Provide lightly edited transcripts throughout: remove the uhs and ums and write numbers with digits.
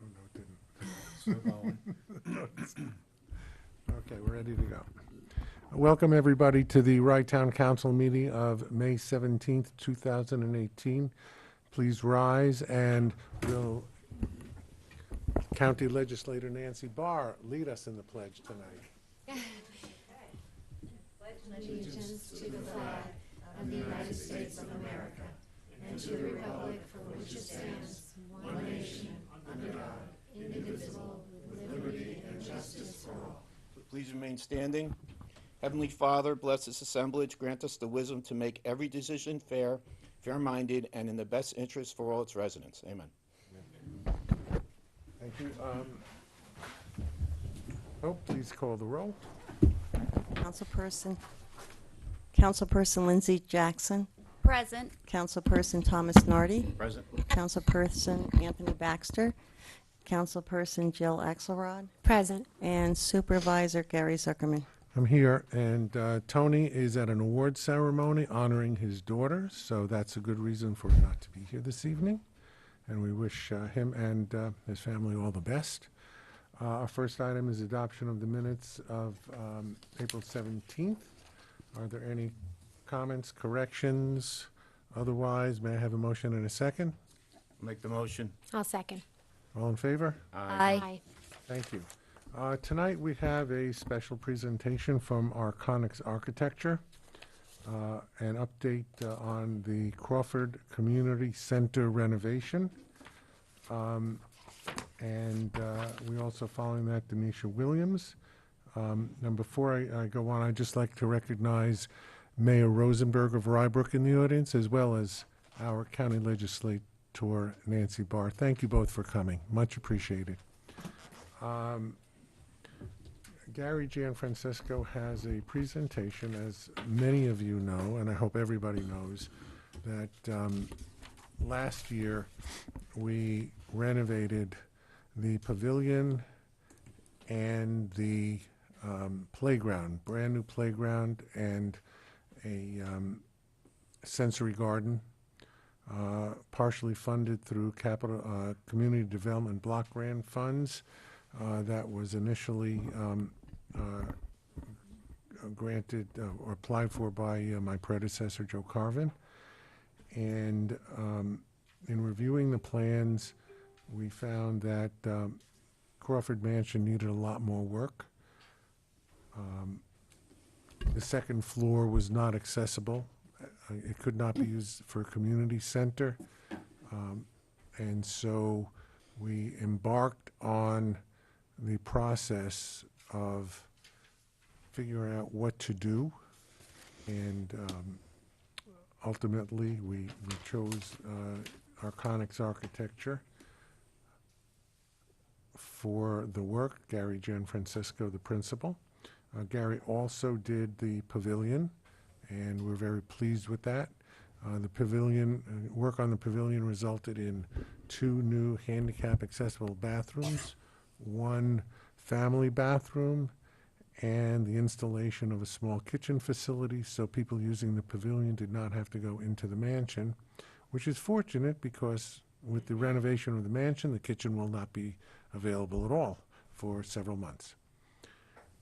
Oh, no, it didn't. Okay, we're ready to go. Welcome, everybody, to the Rye Town Council meeting of May 17th, 2018. Please rise, and will County Legislator Nancy Barr lead us in the pledge tonight. Pledge allegiance to the flag of the United States of America and to the republic for which it stands, one nation, under God, indivisible, with liberty and justice for all. Please remain standing. Heavenly Father, bless this assemblage. Grant us the wisdom to make every decision fair, fair-minded, and in the best interest for all its residents. Amen. Thank you. Please call the roll. Councilperson Lindsay Jackson. Present. Councilperson Thomas Nardi. Present. Councilperson Anthony Baxter. Councilperson Jill Axelrod. Present. And Supervisor Gary Zuckerman. I'm here, and Tony is at an award ceremony honoring his daughter, so that's a good reason for him not to be here this evening. And we wish him and his family all the best. Our first item is adoption of the minutes of April 17th. Are there any comments, corrections? Otherwise, may I have a motion and a second? Make the motion. I'll second. All in favor? Aye. Thank you. Tonight we have a special presentation from Arconics Architecture, an update on the Crawford Community Center renovation. And we also, following that, Denisha Williams. Now, before I go on, I'd just like to recognize Mayor Rosenberg of Rybrook in the audience, as well as our County Legislator, Nancy Barr. Thank you both for coming. Much appreciated. Gary Gianfrancesco has a presentation, as many of you know, and I hope everybody knows, that last year we renovated the pavilion and the playground, brand new playground and a sensory garden, partially funded through capital community development block grant funds. That was initially granted or applied for by my predecessor, Joe Carvin. And in reviewing the plans, we found that Crawford Mansion needed a lot more work. The second floor was not accessible. It could not be used for a community center. And so we embarked on the process of figuring out what to do. And ultimately, we chose Arconics Architecture for the work. Gary Gianfrancesco, the principal. Gary also did the pavilion, and we're very pleased with that. The pavilion, work on the pavilion resulted in 2 new handicap accessible bathrooms, 1 family bathroom, and the installation of a small kitchen facility, so people using the pavilion did not have to go into the mansion, which is fortunate because with the renovation of the mansion, the kitchen will not be available at all for several months.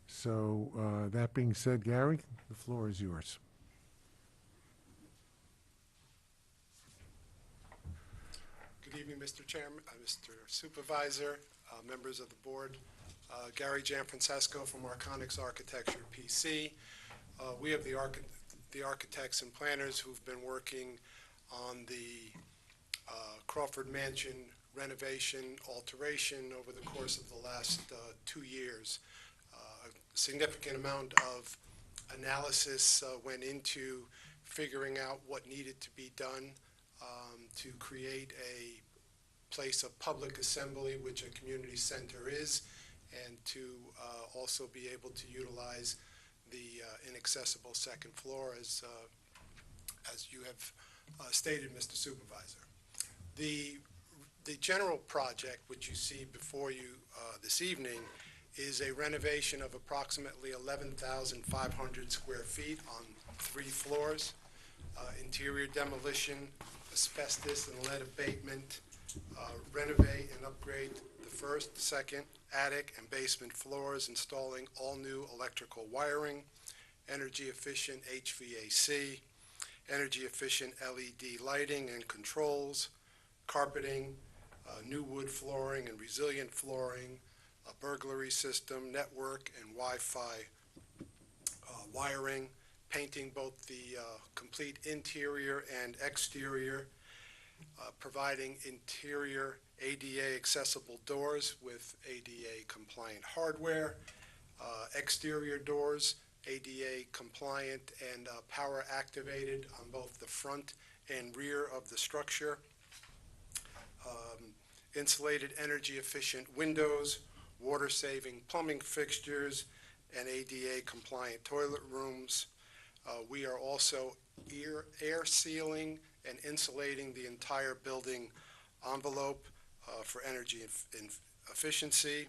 So that being said, Gary, the floor is yours. Good evening, Mr. Chairman, Mr. Supervisor, members of the board. Gary Gianfrancesco from Arconics Architecture, PC. We have the architects and planners who've been working on the Crawford Mansion renovation alteration over the course of the last 2 years. A significant amount of analysis went into figuring out what needed to be done to create a place of public assembly, which a community center is, and to also be able to utilize the inaccessible second floor, as you have stated, Mr. Supervisor. The general project, which you see before you this evening, is a renovation of approximately 11,500 square feet on 3 floors, interior demolition, asbestos and lead abatement, renovate and upgrade the first, second, attic, and basement floors, installing all-new electrical wiring, energy-efficient HVAC, energy-efficient LED lighting and controls, carpeting, new wood flooring and resilient flooring, a burglary system, network and Wi-Fi wiring, painting both the complete interior and exterior, providing interior ADA accessible doors with ADA compliant hardware, exterior doors ADA compliant and power activated on both the front and rear of the structure, insulated energy efficient windows, water saving plumbing fixtures, and ADA compliant toilet rooms. We are also air sealing and insulating the entire building envelope for energy efficiency.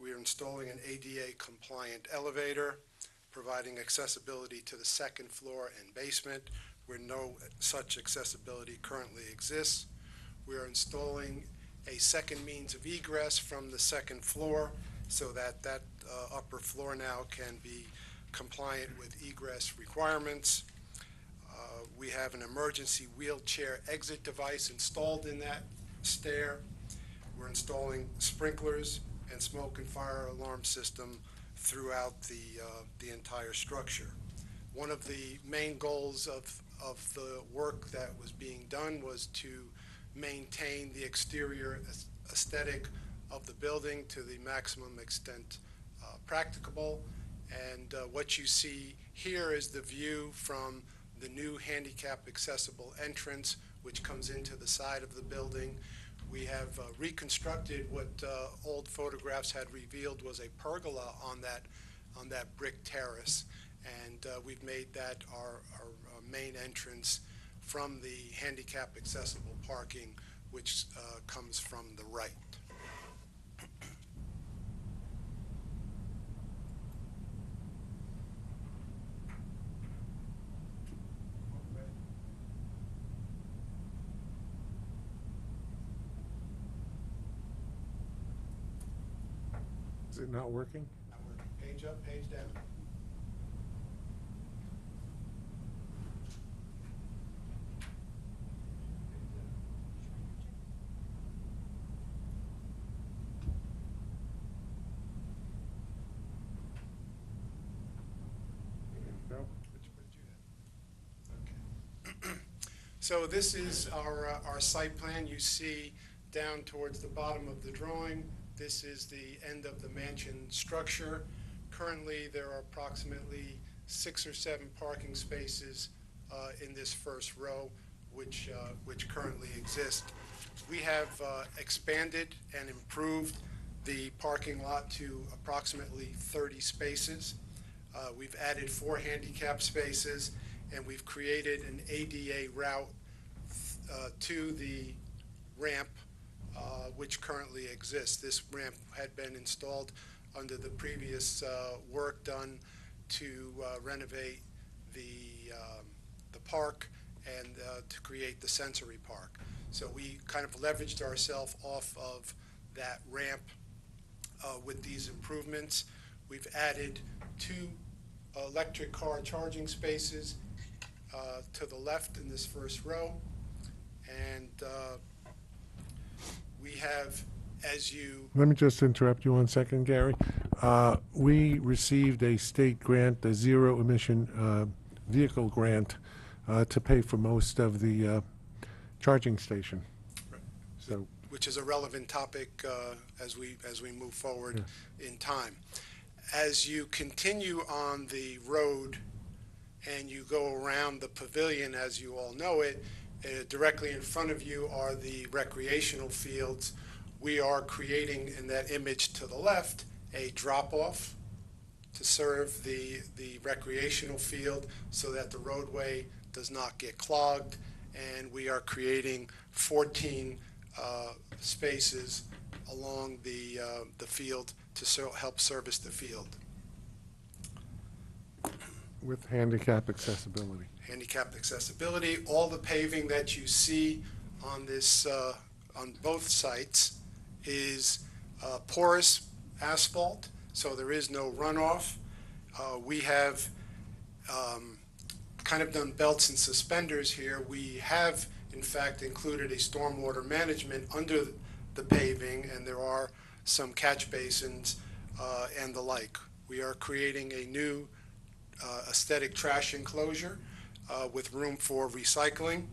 We are installing an ADA compliant elevator, providing accessibility to the second floor and basement where no such accessibility currently exists. We are installing a second means of egress from the second floor so that that upper floor now can be compliant with egress requirements. We have an emergency wheelchair exit device installed in that stair. We're installing sprinklers and smoke and fire alarm system throughout the entire structure. One of the main goals of the work that was being done was to maintain the exterior aesthetic of the building to the maximum extent practicable. And what you see here is the view from the new handicap accessible entrance, which comes into the side of the building. We have reconstructed what old photographs had revealed was a pergola on that brick terrace, and we've made that our main entrance from the handicap accessible parking, which comes from the right. Is it not working? Now we're page up, page down. No? Which you had? Okay. So this is our site plan. You see down towards the bottom of the drawing, this is the end of the mansion structure. Currently, there are approximately 6 or 7 parking spaces in this first row, which currently exist. We have expanded and improved the parking lot to approximately 30 spaces. We've added 4 handicap spaces, and we've created an ADA route to the ramp, which currently exists. This ramp had been installed under the previous work done to renovate the park and to create the sensory park. So we kind of leveraged ourselves off of that ramp with these improvements. We've added 2 electric car charging spaces to the left in this first row, and we have, as you... Let me just interrupt you 1 second, Gary. We received a state grant, a zero emission vehicle grant, to pay for most of the charging station. So, which is a relevant topic as we move forward in time. As you continue on the road and you go around the pavilion, as you all know it, directly in front of you are the recreational fields. We are creating, in that image to the left, a drop-off to serve the recreational field so that the roadway does not get clogged, and we are creating 14 spaces along the field to help service the field. with handicap accessibility. Handicapped accessibility, all the paving that you see on this on both sites is porous asphalt, so there is no runoff. We have kind of done belts and suspenders here. We have, in fact, included a stormwater management under the paving, and there are some catch basins and the like. We are creating a new aesthetic trash enclosure with room for recycling.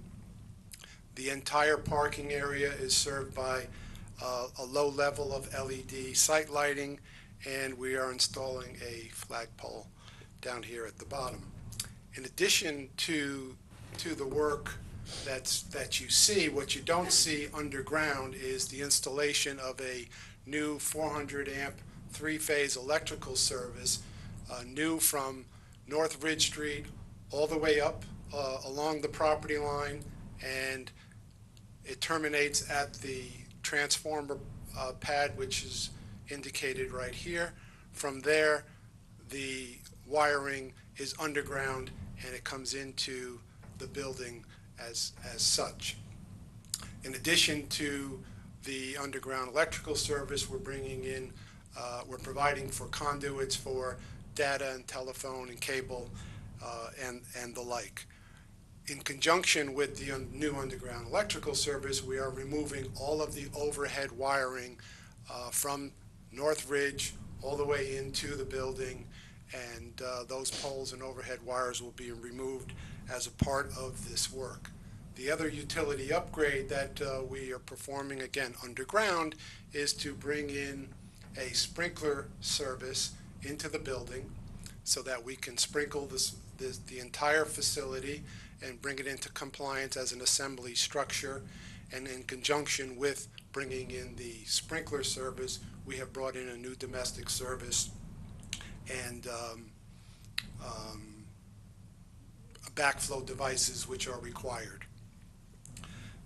The entire parking area is served by a low level of LED site lighting, and we are installing a flagpole down here at the bottom. In addition to the work that you see, what you don't see underground is the installation of a new 400 amp three-phase electrical service, new from North Ridge Street all the way up along the property line, and it terminates at the transformer pad, which is indicated right here. From there, the wiring is underground and it comes into the building as such. In addition to the underground electrical service, we're bringing in, we're providing for conduits for data and telephone and cable and the like. In conjunction with the new underground electrical service, we are removing all of the overhead wiring from North Ridge all the way into the building, and those poles and overhead wires will be removed as a part of this work. The other utility upgrade that we are performing, again underground, is to bring in a sprinkler service into the building so that we can sprinkle the entire facility and bring it into compliance as an assembly structure. And in conjunction with bringing in the sprinkler service, we have brought in a new domestic service and backflow devices which are required.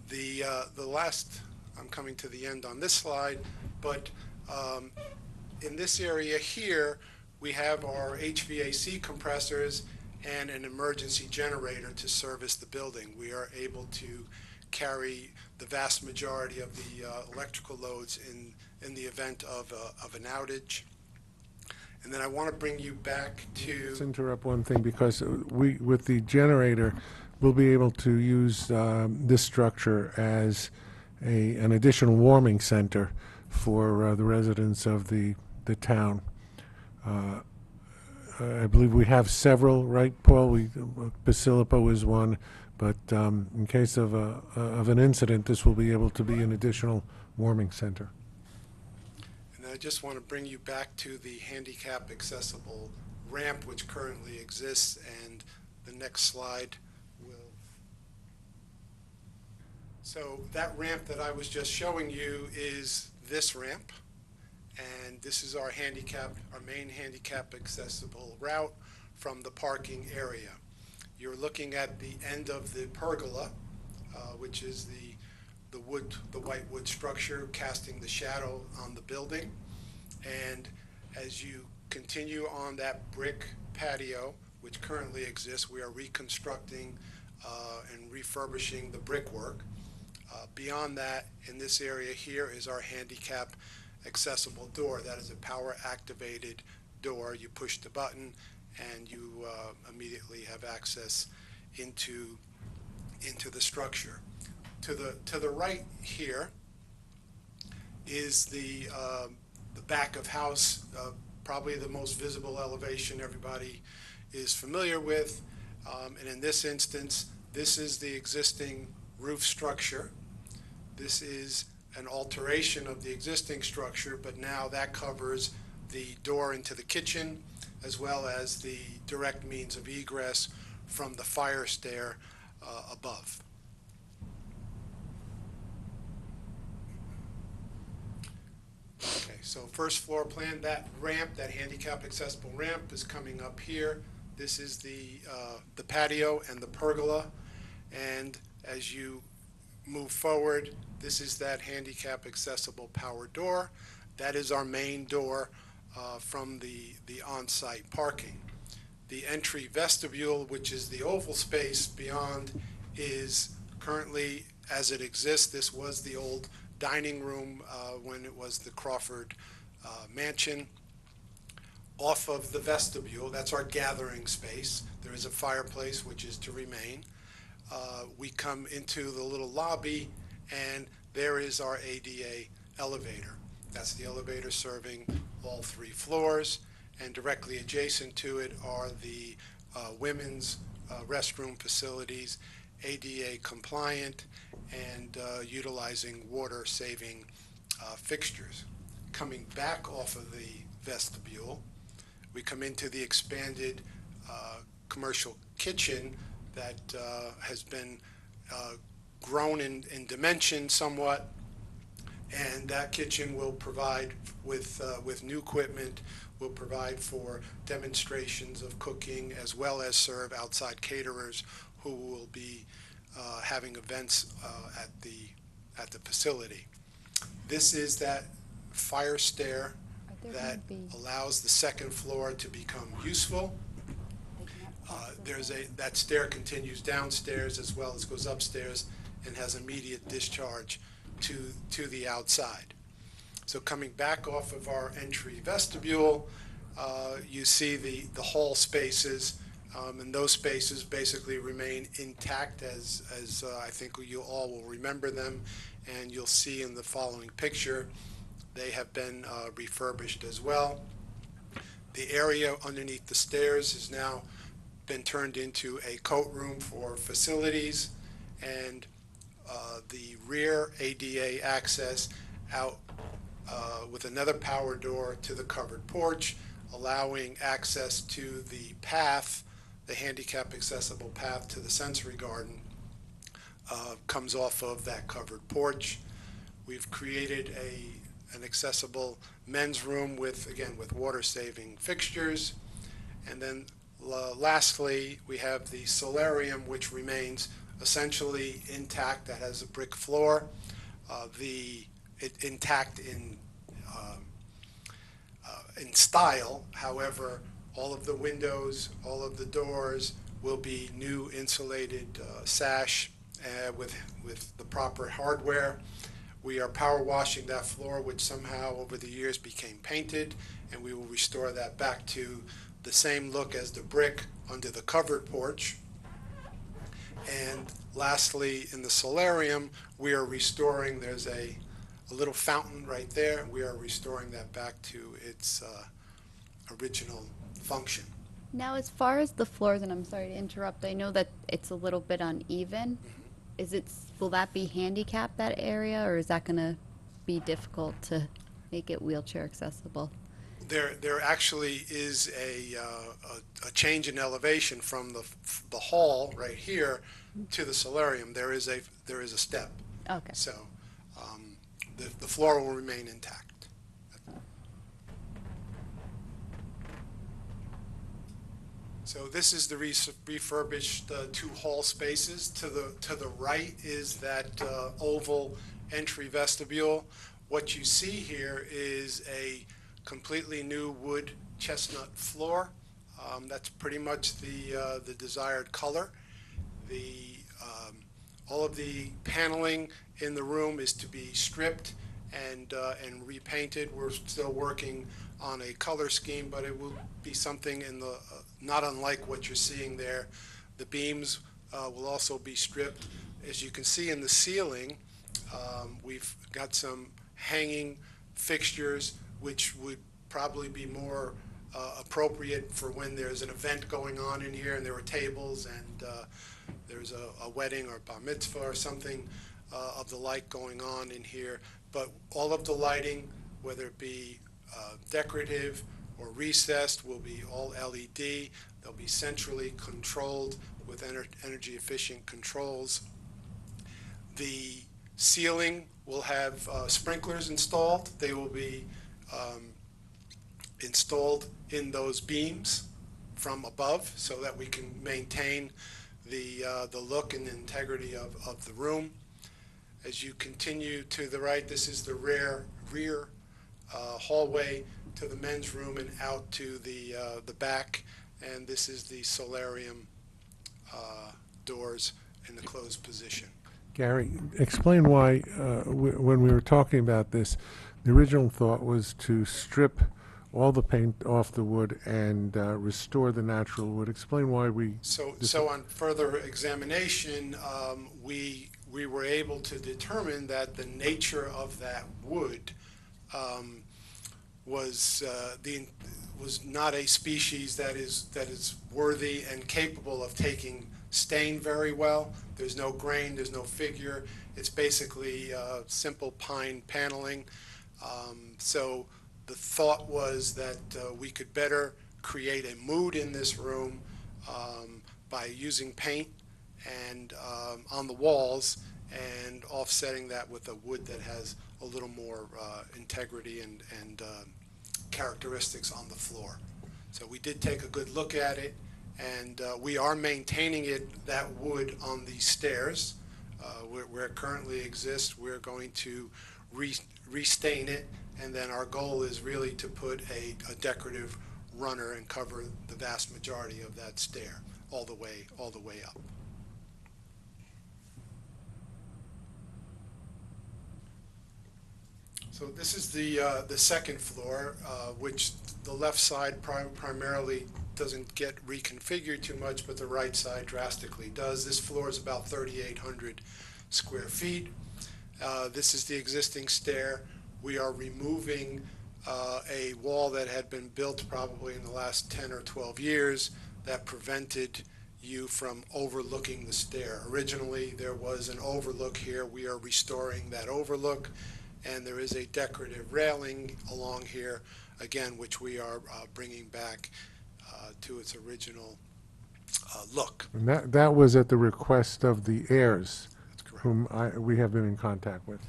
The last, I'm coming to the end on this slide, but in this area here, we have our HVAC compressors and an emergency generator to service the building. We are able to carry the vast majority of the electrical loads in the event of an outage. And then I want to bring you back to... Let's interrupt one thing, because with the generator, we'll be able to use this structure as an additional warming center for the residents of the town. I believe we have several, right, Paul? Basilipo is one, but in case of an incident, this will be able to be an additional warming center. And I just want to bring you back to the handicap accessible ramp which currently exists, and the next slide will. So that ramp that I was just showing you is this ramp, and this is our main handicap accessible route from the parking area. You're looking at the end of the pergola, which is the white wood structure casting the shadow on the building. And as you continue on that brick patio, which currently exists, we are reconstructing and refurbishing the brickwork. Beyond that, in this area here is our handicap accessible door. That is a power activated door. You push the button and you immediately have access into the structure. To the right here is the back of house, probably the most visible elevation everybody is familiar with. And in this instance, this is the existing roof structure. This is an alteration of the existing structure, but now that covers the door into the kitchen as well as the direct means of egress from the fire stair above. Okay, so first floor plan, that ramp, that handicap accessible ramp is coming up here. This is the patio and the pergola, and as you move forward, this is that handicap accessible power door. That is our main door from the on-site parking. The entry vestibule, which is the oval space beyond, is currently, as it exists, this was the old dining room when it was the Crawford Mansion. Off of the vestibule, that's our gathering space. There is a fireplace, which is to remain. We come into the little lobby, and there is our ADA elevator. That's the elevator serving all 3 floors, and directly adjacent to it are the women's restroom facilities, ADA compliant, and utilizing water-saving fixtures. Coming back off of the vestibule, we come into the expanded commercial kitchen that has been grown in dimension somewhat, and that kitchen will provide with new equipment, will provide for demonstrations of cooking as well as serve outside caterers who will be having events at the facility. This is that fire stair that allows the 2nd floor to become useful. That stair continues downstairs as well as goes upstairs and has immediate discharge to the outside. So coming back off of our entry vestibule, you see the hall spaces, and those spaces basically remain intact as I think you all will remember them, and you'll see in the following picture they have been refurbished as well. The area underneath the stairs has now been turned into a coat room for facilities, and the rear ADA access out with another power door to the covered porch, allowing access to the path, the handicap accessible path to the sensory garden, comes off of that covered porch. We've created an accessible men's room with water-saving fixtures. And then lastly, we have the solarium, which remains essentially intact. That has a brick floor, intact in style. However, all of the windows, all of the doors will be new insulated sash with the proper hardware. We are power washing that floor, which somehow over the years became painted, and we will restore that back to the same look as the brick under the covered porch. And lastly, in the solarium, we are restoring, there's a little fountain right there. We are restoring that back to its original function. Now, as far as the floors, and I'm sorry to interrupt, I know that it's a little bit uneven. Will that be handicapped, that area, or is that going to be difficult to make it wheelchair accessible? There actually is a change in elevation from the hall right here to the solarium. There is a step. Okay. So the floor will remain intact. So this is the refurbished 2 hall spaces. To the right is that oval entry vestibule. What you see here is a completely new wood chestnut floor. That's pretty much the desired color. All of the paneling in the room is to be stripped and repainted. We're still working on a color scheme, but it will be something in the not unlike what you're seeing there. The beams will also be stripped. As you can see in the ceiling, we've got some hanging fixtures which would probably be more appropriate for when there's an event going on in here and there are tables and there's a wedding or bar mitzvah or something of the like going on in here. But all of the lighting, whether it be decorative or recessed, will be all LED. They'll be centrally controlled with energy efficient controls. The ceiling will have sprinklers installed. They will be installed in those beams from above so that we can maintain the look and integrity of the room. As you continue to the right, this is the rear hallway to the men's room and out to the back, and this is the solarium doors in the closed position. Gary, explain why, when we were talking about this, the original thought was to strip all the paint off the wood and restore the natural wood. Explain why we. So on further examination, we were able to determine that the nature of that wood was not a species that is worthy and capable of taking stain very well. There's no grain, there's no figure. It's basically simple pine paneling. So the thought was that we could better create a mood in this room by using paint and on the walls and offsetting that with a wood that has a little more integrity and characteristics on the floor. So we did take a good look at it, and we are maintaining that wood on the stairs where it currently exists. We're going to restain it, and then our goal is really to put a decorative runner and cover the vast majority of that stair all the way up. So this is the second floor, which the left side primarily doesn't get reconfigured too much, but the right side drastically does. This floor is about 3,800 square feet. This is the existing stair. We are removing a wall that had been built probably in the last 10 or 12 years that prevented you from overlooking the stair. Originally, there was an overlook here. We are restoring that overlook, and there is a decorative railing along here, again, which we are bringing back to its original look. And that was at the request of the heirs, That's correct. whom we have been in contact with.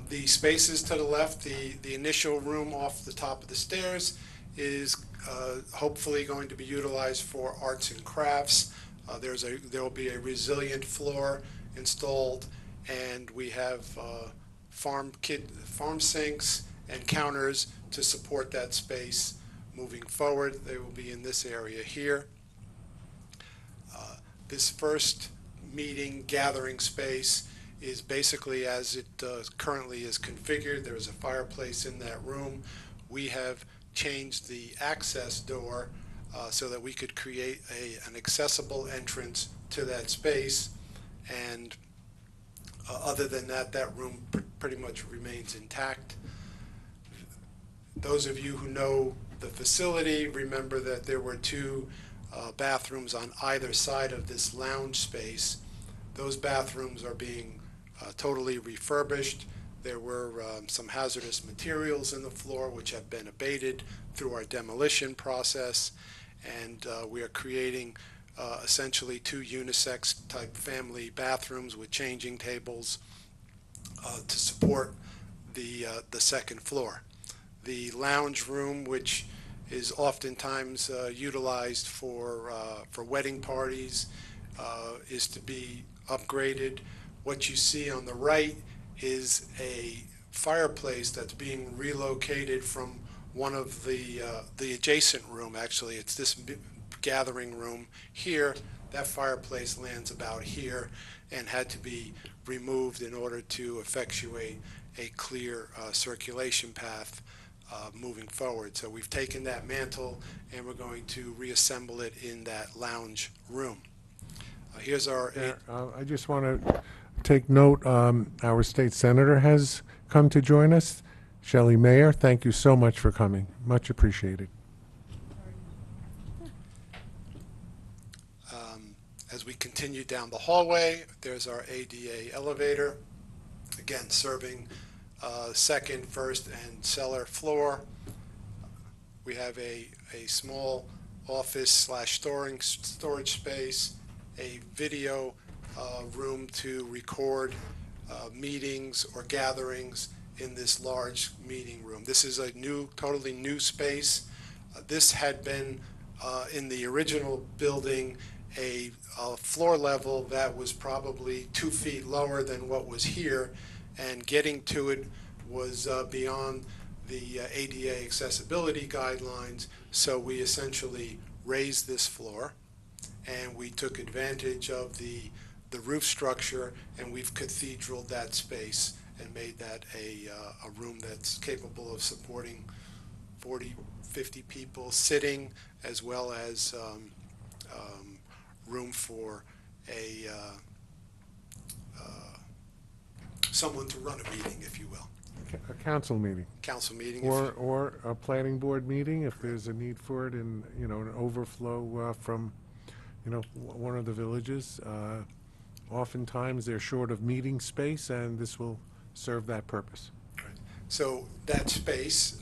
The spaces to the left, the initial room off the top of the stairs is hopefully going to be utilized for arts and crafts. There will be a resilient floor installed, and we have farm sinks and counters to support that space moving forward. They will be in this area here. This first meeting gathering space is basically as it currently is configured. There is a fireplace in that room. We have changed the access door so that we could create an accessible entrance to that space, and other than that, that room pretty much remains intact. Those of you who know the facility remember that there were two bathrooms on either side of this lounge space. Those bathrooms are being totally refurbished. There were some hazardous materials in the floor which have been abated through our demolition process, and we are creating essentially two unisex type family bathrooms with changing tables to support the second floor. The lounge room, which is oftentimes utilized for wedding parties, is to be upgraded. What you see on the right is a fireplace that's being relocated from one of the adjacent room. Actually, it's this gathering room here. That fireplace lands about here and had to be removed in order to effectuate a clear circulation path moving forward. So we've taken that mantle and we're going to reassemble it in that lounge room. Here's our... I just want to take note, our state senator has come to join us. Shelley Mayer, thank you so much for coming. Much appreciated. As we continue down the hallway, there's our ADA elevator, again serving second, first, and cellar floor. We have a small office / storage space, a video room to record meetings or gatherings in this large meeting room. This is a totally new space. This had been in the original building a floor level that was probably 2 feet lower than what was here, and getting to it was beyond the ADA accessibility guidelines, so we essentially raised this floor, and we took advantage of the the roof structure, and we've cathedraled that space and made that a room that's capable of supporting 40, 50 people sitting, as well as room for a someone to run a meeting, if you will, A council meeting, council meeting. or a planning board meeting if there's a need for it, and, you know, an overflow from, you know, one of the villages. Oftentimes, they're short of meeting space, and this will serve that purpose. So that space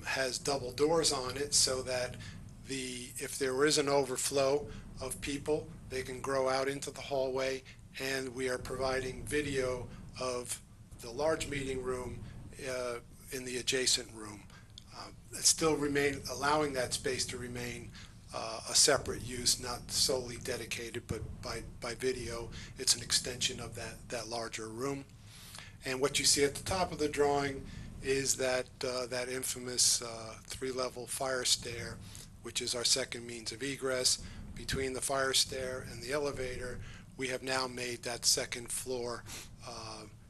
has double doors on it, so that if there is an overflow of people, they can grow out into the hallway, and we are providing video of the large meeting room in the adjacent room. Still allowing that space to remain a separate use, not solely dedicated, but by video. It's an extension of that larger room. And what you see at the top of the drawing is that infamous three-level fire stair, which is our second means of egress. Between the fire stair and the elevator, we have now made that second floor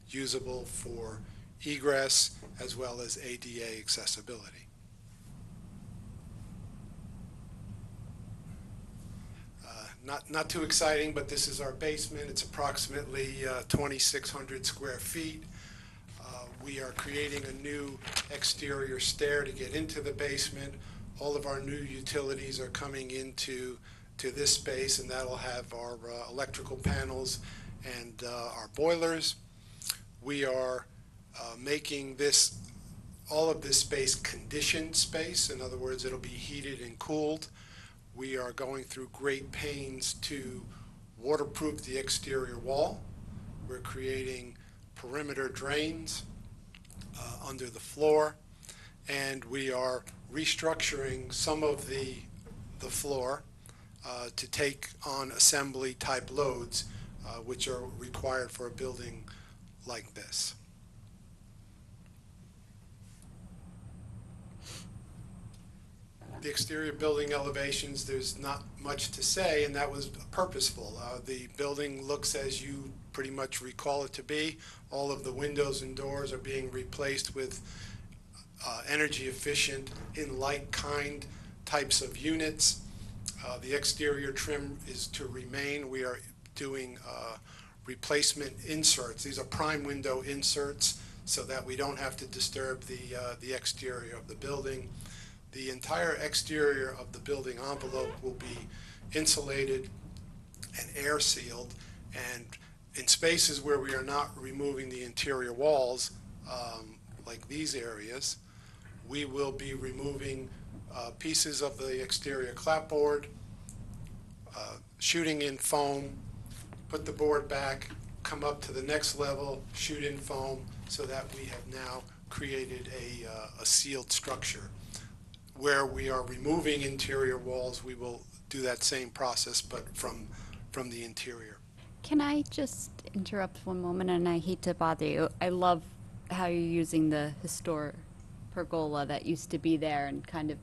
usable for egress as well as ADA accessibility. Not too exciting, but this is our basement. It's approximately 2,600 square feet. We are creating a new exterior stair to get into the basement. All of our new utilities are coming into this space, and that'll have our electrical panels and our boilers. We are making all of this space conditioned space. In other words, it'll be heated and cooled. We are going through great pains to waterproof the exterior wall. We're creating perimeter drains under the floor, and we are restructuring some of the floor to take on assembly type loads, which are required for a building like this. The exterior building elevations, there's not much to say, and that was purposeful. The building looks as you pretty much recall it to be. All of the windows and doors are being replaced with energy efficient, in like kind types of units. The exterior trim is to remain. We are doing replacement inserts. These are prime window inserts so that we don't have to disturb the exterior of the building. The entire exterior of the building envelope will be insulated and air sealed, and in spaces where we are not removing the interior walls, like these areas, we will be removing pieces of the exterior clapboard, shooting in foam, put the board back, come up to the next level, shoot in foam, so that we have now created a sealed structure. Where we are removing interior walls, we will do that same process, but from the interior. Can I just interrupt for one moment? And I hate to bother you. I love how you're using the historic pergola that used to be there and kind of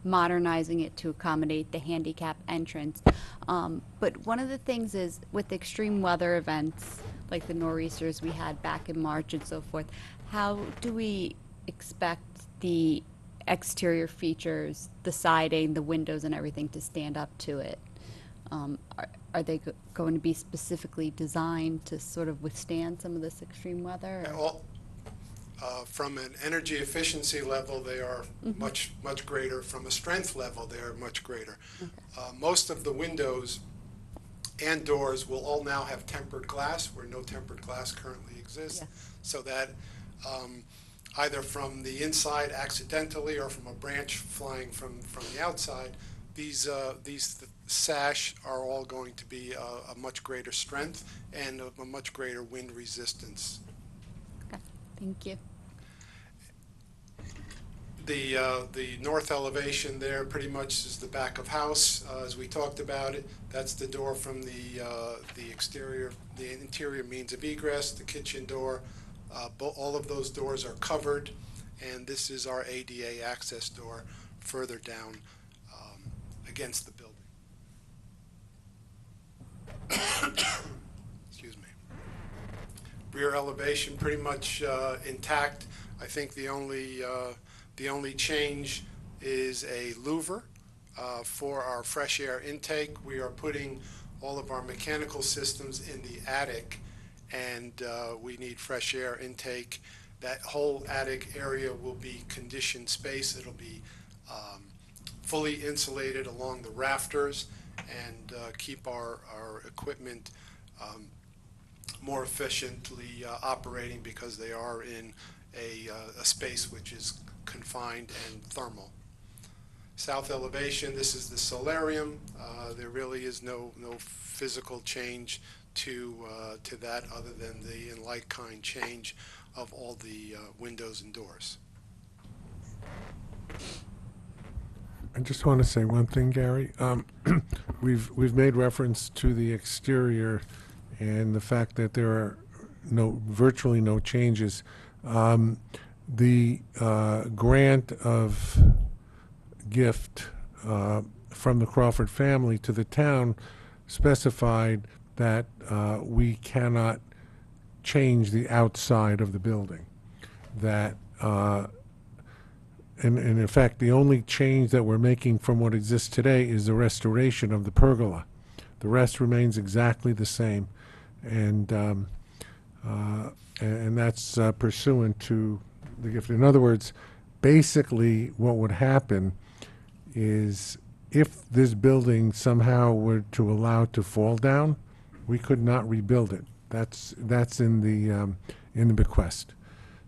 modernizing it to accommodate the handicap entrance. But one of the things is with extreme weather events like the nor'easters we had back in March and so forth, how do we expect the exterior features, the siding, the windows and everything to stand up to it? Are they going to be specifically designed to sort of withstand some of this extreme weather? From an energy efficiency level, they are much greater. From a strength level, they are much greater. Okay. Most of the windows and doors will all now have tempered glass, where no tempered glass currently exists, yes. So that either from the inside accidentally or from a branch flying from the outside, these sash are all going to be a much greater strength and a much greater wind resistance. Okay, thank you. The north elevation there pretty much is the back of house, as we talked about it. That's the door from the exterior, the interior means of egress, the kitchen door. All of those doors are covered, and this is our ADA access door further down against the building. rear elevation pretty much intact. I think the only change is a louver for our fresh air intake. We are putting all of our mechanical systems in the attic, and we need fresh air intake. That whole attic area will be conditioned space. It'll be fully insulated along the rafters and keep our equipment more efficiently operating, because they are in a space which is confined and thermal. South elevation, this is the solarium. There really is no physical change to that, other than the in like kind change of all the windows and doors. I just want to say one thing, Gary. We've made reference to the exterior and the fact that there are virtually no changes. The grant of gift from the Crawford family to the town specified that we cannot change the outside of the building. That and in effect, the only change that we're making from what exists today is the restoration of the pergola. The rest remains exactly the same, and that's pursuant to the gift. In other words, basically, what would happen is if this building somehow were to allow to fall down, we could not rebuild it. That's in the bequest.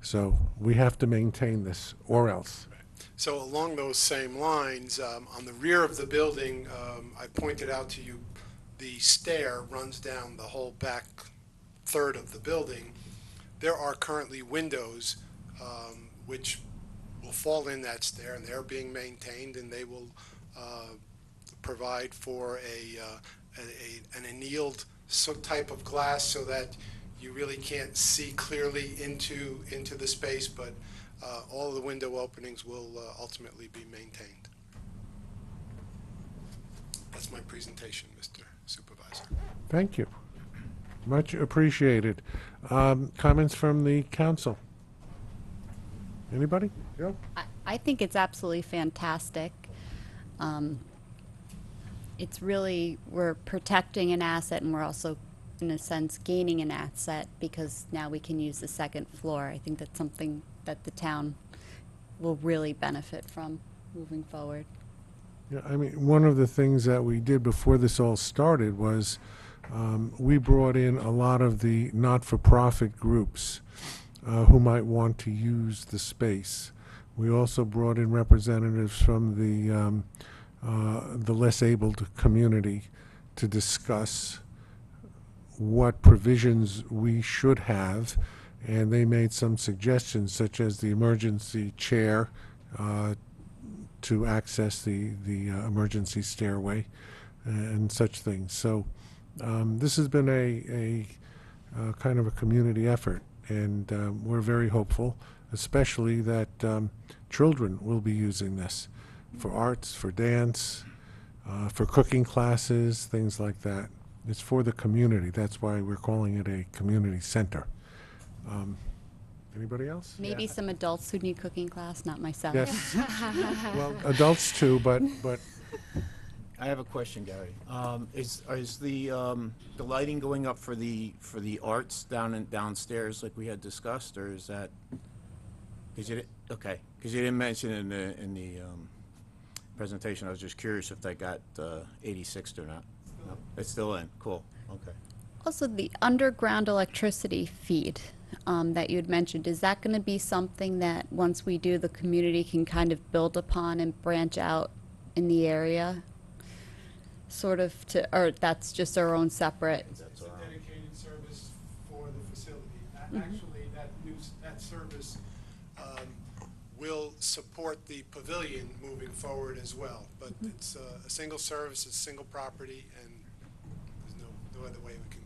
So we have to maintain this, or else. So along those same lines, on the rear of the building, I pointed out to you, the stair runs down the whole back third of the building. There are currently windows which will fall in that stair, and they're being maintained, and they will provide for an annealed type of glass, so that you really can't see clearly into the space, but all of the window openings will ultimately be maintained. That's my presentation, Mr. Supervisor. Thank you. Much appreciated. Comments from the council? Anybody? Joe? I think it's absolutely fantastic. It's really, we're protecting an asset, and we're also, in a sense, gaining an asset, because now we can use the second floor. I think that's something that the town will really benefit from moving forward. Yeah, I mean, one of the things that we did before this all started was we brought in a lot of the not-for-profit groups who might want to use the space. We also brought in representatives from the less abled community to discuss what provisions we should have, and they made some suggestions, such as the emergency chair to access the emergency stairway and such things. So this has been a kind of a community effort, and we're very hopeful, especially that children will be using this for arts, for dance, for cooking classes, things like that. It's for the community. That's why we're calling it a community center. Anybody else? Maybe some adults who need cooking class, not myself. Yes. Well, adults too, but I have a question, Gary. Is the lighting going up for the arts downstairs like we had discussed, or is that? Because you didn't mention it in the presentation. I was just curious if that got 86'd or not. No, it's still in. Cool. Okay. Also, the underground electricity feed that you had mentioned, is that going to be something that once we do, the community can kind of build upon and branch out in the area? Sort of or that's just our own separate? It's a dedicated service for the facility. Actually, that service will support the pavilion moving forward as well. But it's a single service, it's single property, and there's no other way we can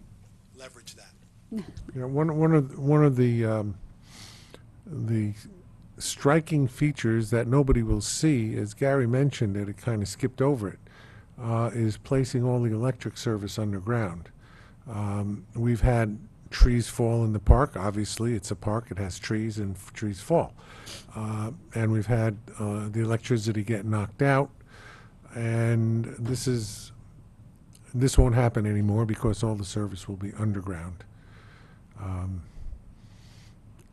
leverage that. you know, one of the striking features that nobody will see, as Gary mentioned it kind of skipped over it, is placing all the electric service underground. We've had trees fall in the park. Obviously, it's a park, it has trees, and trees fall. And we've had the electricity get knocked out, and this won't happen anymore because all the service will be underground.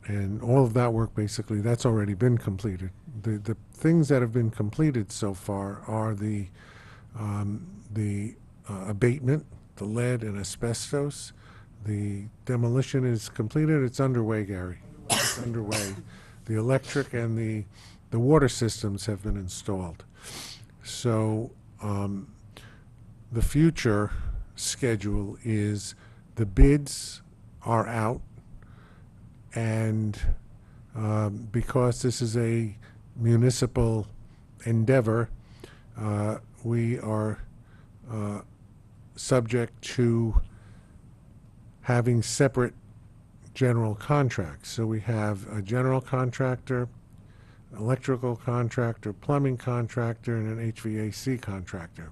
And all of that work, basically, that's already been completed. The things that have been completed so far are the abatement, the lead and asbestos. The demolition is completed. It's underway, Gary. It's underway. The electric and the water systems have been installed. So the future schedule is the bids are out, and because this is a municipal endeavor, we are subject to having separate general contracts. So we have a general contractor, electrical contractor, plumbing contractor, and an HVAC contractor.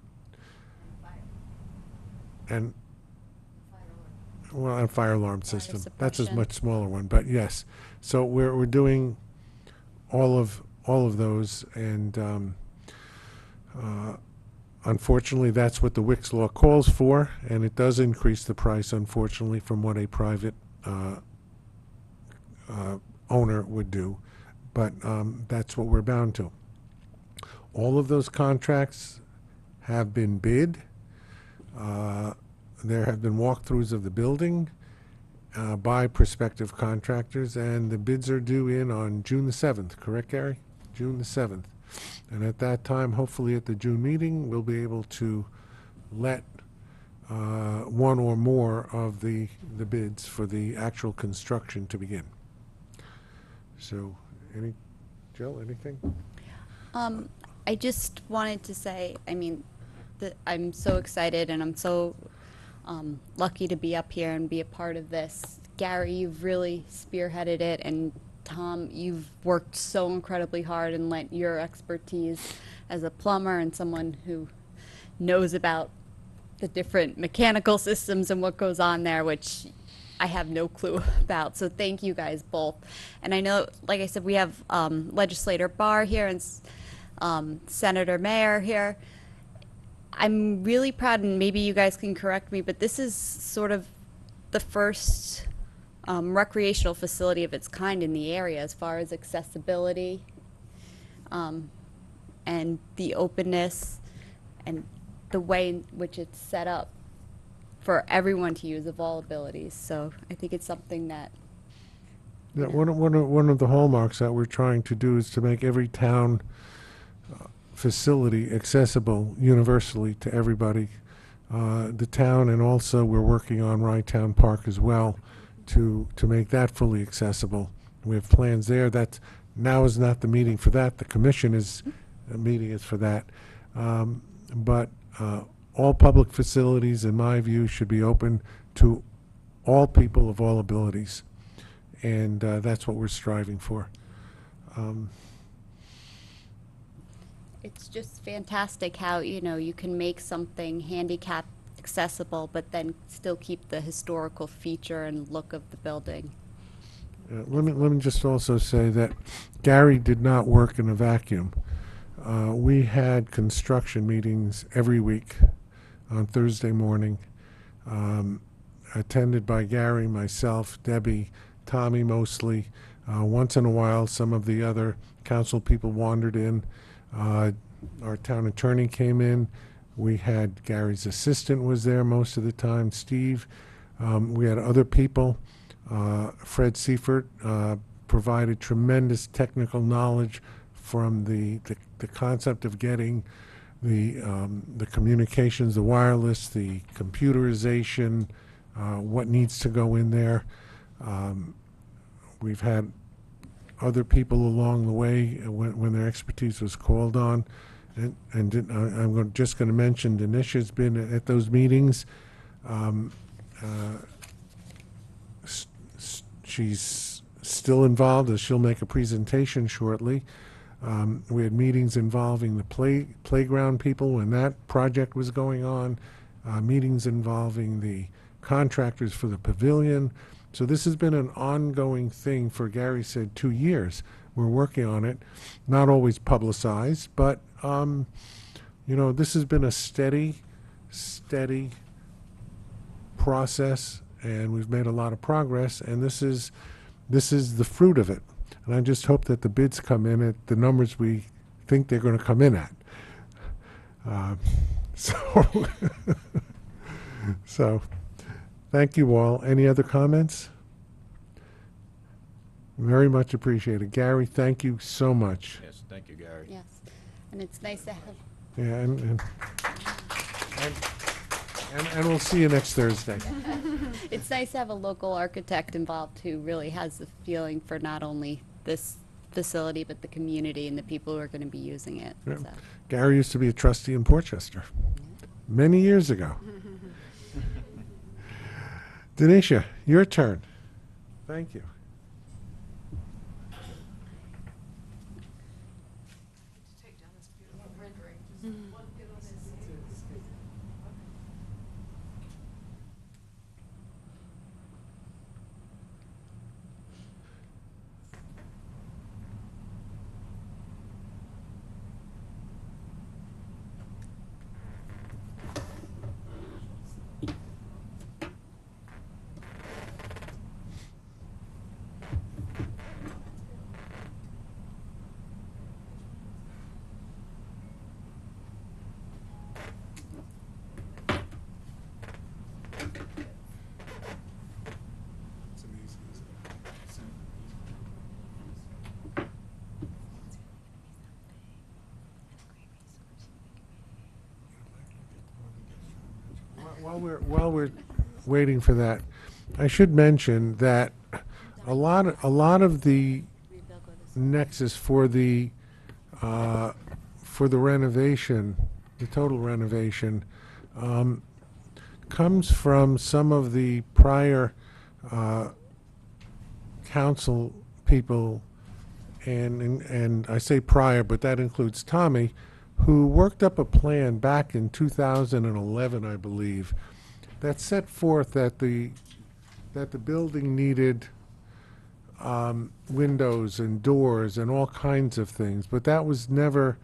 And well, a fire alarm system. That's a suppression. much smaller one, but yes. So we're doing all of those, and unfortunately, that's what the Wicks law calls for, and it does increase the price, unfortunately, from what a private owner would do. But that's what we're bound to. All of those contracts have been bid. There have been walkthroughs of the building by prospective contractors, and the bids are due in on June the 7th, correct, Gary? June the 7th. And at that time, hopefully at the June meeting, we'll be able to let one or more of the bids for the actual construction to begin. So, Jill, anything? I just wanted to say, I mean, I'm so excited and I'm so lucky to be up here and be a part of this. Gary, you've really spearheaded it, and Tom, you've worked so incredibly hard and lent your expertise as a plumber and someone who knows about the different mechanical systems and what goes on there, which I have no clue about. So thank you guys both. And I know, like I said, we have Legislator Barr here and Senator Mayer here. I'm really proud, and maybe you guys can correct me, but this is sort of the first recreational facility of its kind in the area as far as accessibility and the openness and the way in which it's set up for everyone to use of all abilities. So I think it's something that Yeah, one of the hallmarks that we're trying to do is to make every town facility accessible universally to everybody. The town, and also we're working on Rye Town Park as well to make that fully accessible. We have plans there. That now is not the meeting for that. The commission is meeting is for that. But all public facilities, in my view, should be open to all people of all abilities, and that's what we're striving for. it's just fantastic how, you know, you can make something handicap accessible, but then still keep the historical feature and look of the building. Let me just also say that Gary did not work in a vacuum. We had construction meetings every week on Thursday morning, attended by Gary, myself, Debbie, Tommy mostly. Once in a while, some of the other council people wandered in. Our town attorney came in. We had Gary's assistant was there most of the time, Steve. We had other people. Fred Seifert provided tremendous technical knowledge from the concept of getting the communications, the wireless, the computerization, what needs to go in there. We've had other people along the way when their expertise was called on. I'm just going to mention Denisha's been at those meetings. She's still involved, as she'll make a presentation shortly. We had meetings involving the playground people when that project was going on, meetings involving the contractors for the pavilion. So this has been an ongoing thing for, Gary said, 2 years. We're working on it, not always publicized, but, this has been a steady process, and we've made a lot of progress, and this is the fruit of it. And I just hope that the bids come in at the numbers we think they're going to come in at. So, so, thank you all. Any other comments? Very much appreciated. Gary, thank you so much. Yes, thank you, Gary. Yes, and it's nice to have. Yeah, and we'll see you next Thursday. It's nice to have a local architect involved who really has the feeling for not only this facility, but the community and the people who are going to be using it. Yeah. So. Gary used to be a trustee in Portchester many years ago. Denisha, your turn. Thank you. While we're waiting for that, I should mention that a lot of the nexus for the renovation, the total renovation, comes from some of the prior council people, and I say prior, but that includes Tommy, who worked up a plan back in 2011, I believe, that set forth that the building needed windows and doors and all kinds of things, but that was never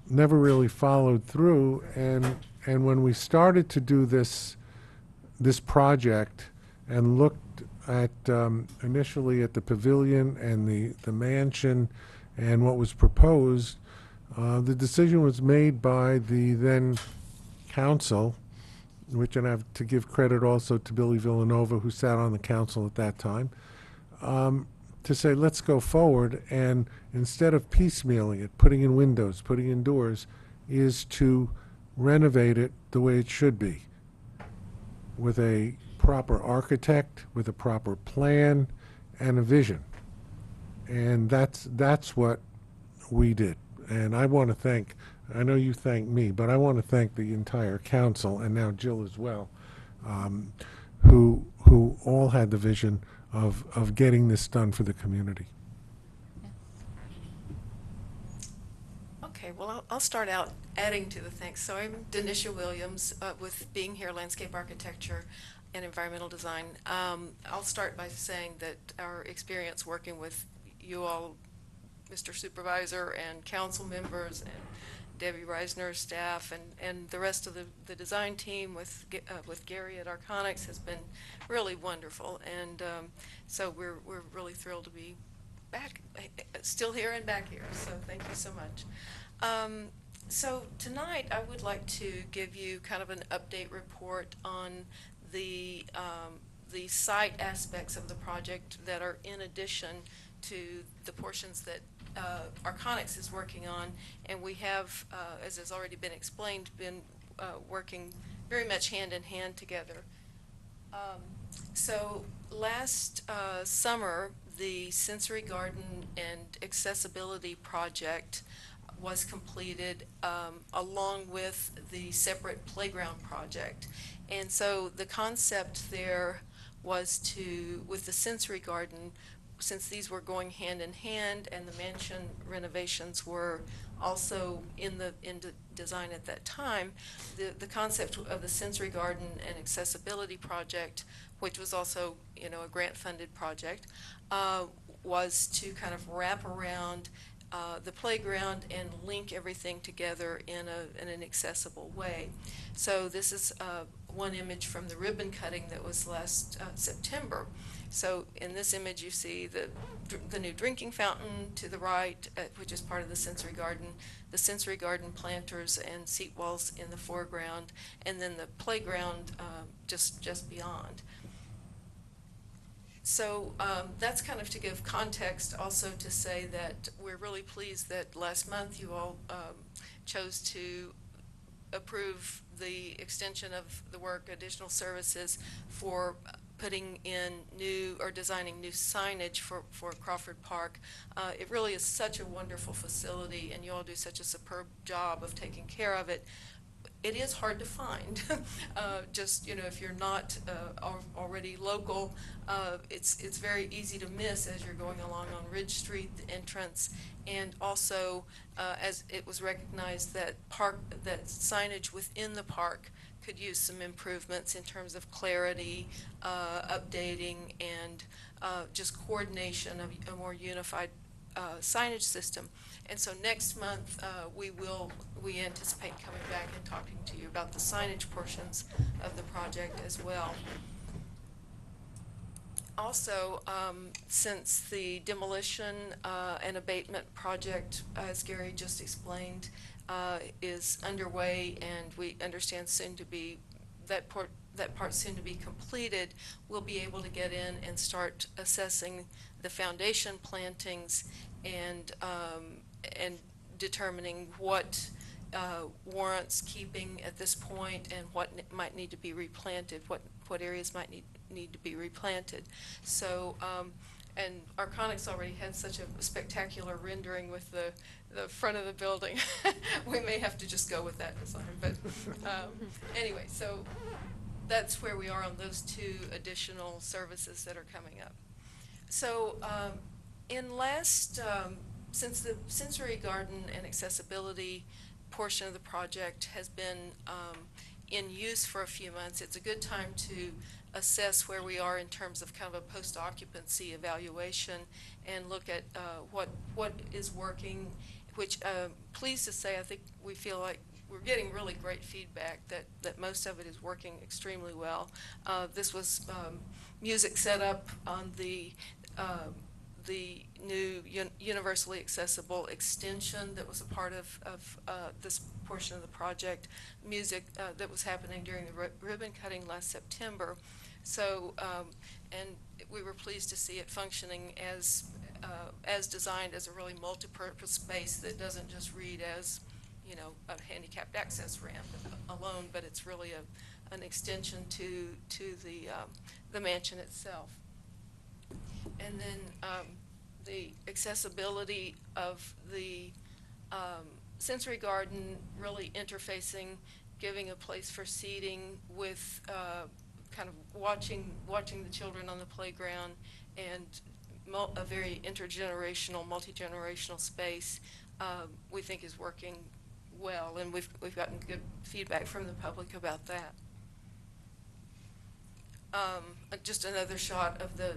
really followed through. And when we started to do this project and looked at initially at the pavilion and the mansion and what was proposed, the decision was made by the then council, which, and I have to give credit also to Billy Villanova, who sat on the council at that time, to say, let's go forward, and instead of piecemealing it, putting in windows, putting in doors, is to renovate it the way it should be, with a proper architect, with a proper plan, and a vision. And that's what we did. And I want to thank, I know you thank me, but I want to thank the entire council, and now Jill as well, who all had the vision of getting this done for the community. Okay, well, I'll start out adding to the thanks. So I'm Denisha Williams with Being Here Landscape Architecture and Environmental Design. I'll start by saying that our experience working with you all, Mr. Supervisor and council members and Debbie Reisner's staff and the rest of the design team with Gary at Arconics has been really wonderful. And so we're really thrilled to be back, still here and back here. So thank you so much. So tonight I would like to give you kind of an update report on the site aspects of the project that are in addition to the portions that Arconics is working on, and we have, as has already been explained, been working very much hand in hand together. So last summer, the Sensory Garden and Accessibility Project was completed along with the separate playground project. And so the concept there was to, with the Sensory Garden, since these were going hand in hand and the mansion renovations were also in the design at that time, the concept of the sensory garden and accessibility project, which was also, you know, a grant-funded project, was to kind of wrap around the playground and link everything together in an accessible way. So this is one image from the ribbon cutting that was last September. So in this image you see the new drinking fountain to the right, which is part of the sensory garden planters and seat walls in the foreground, and then the playground just beyond. So that's kind of to give context, also to say that we're really pleased that last month you all chose to approve the extension of the work, additional services for putting in new or designing new signage for Crawford Park. It really is such a wonderful facility, and you all do such a superb job of taking care of it. It is hard to find. Just, you know, if you're not already local, it's very easy to miss as you're going along on Ridge Street, the entrance, and also as it was recognized that signage within the park could use some improvements in terms of clarity, updating, and just coordination of a more unified signage system. And so next month we anticipate coming back and talking to you about the signage portions of the project as well. Also, since the demolition and abatement project, as Gary just explained, is underway, and we understand soon to be that part soon to be completed, we'll be able to get in and start assessing the foundation plantings and determining what warrants keeping at this point and what might need to be replanted, what areas might need to be replanted. So, and Arconics already had such a spectacular rendering with the front of the building. We may have to just go with that design, but anyway, so that's where we are on those two additional services that are coming up. So since the sensory garden and accessibility portion of the project has been in use for a few months, it's a good time to assess where we are in terms of kind of a post-occupancy evaluation and look at what is working, which pleased to say I think we feel like we're getting really great feedback that most of it is working extremely well. This was music set up on the new universally accessible extension that was a part of this portion of the project, music that was happening during the ribbon cutting last September. So, and we were pleased to see it functioning as designed as a really multi-purpose space that doesn't just read as, you know, a handicapped access ramp alone, but it's really an extension to the mansion itself. And then the accessibility of the sensory garden really interfacing, giving a place for seating with kind of watching the children on the playground, and a very intergenerational, multi-generational space we think is working well, and we've gotten good feedback from the public about that. Just another shot of the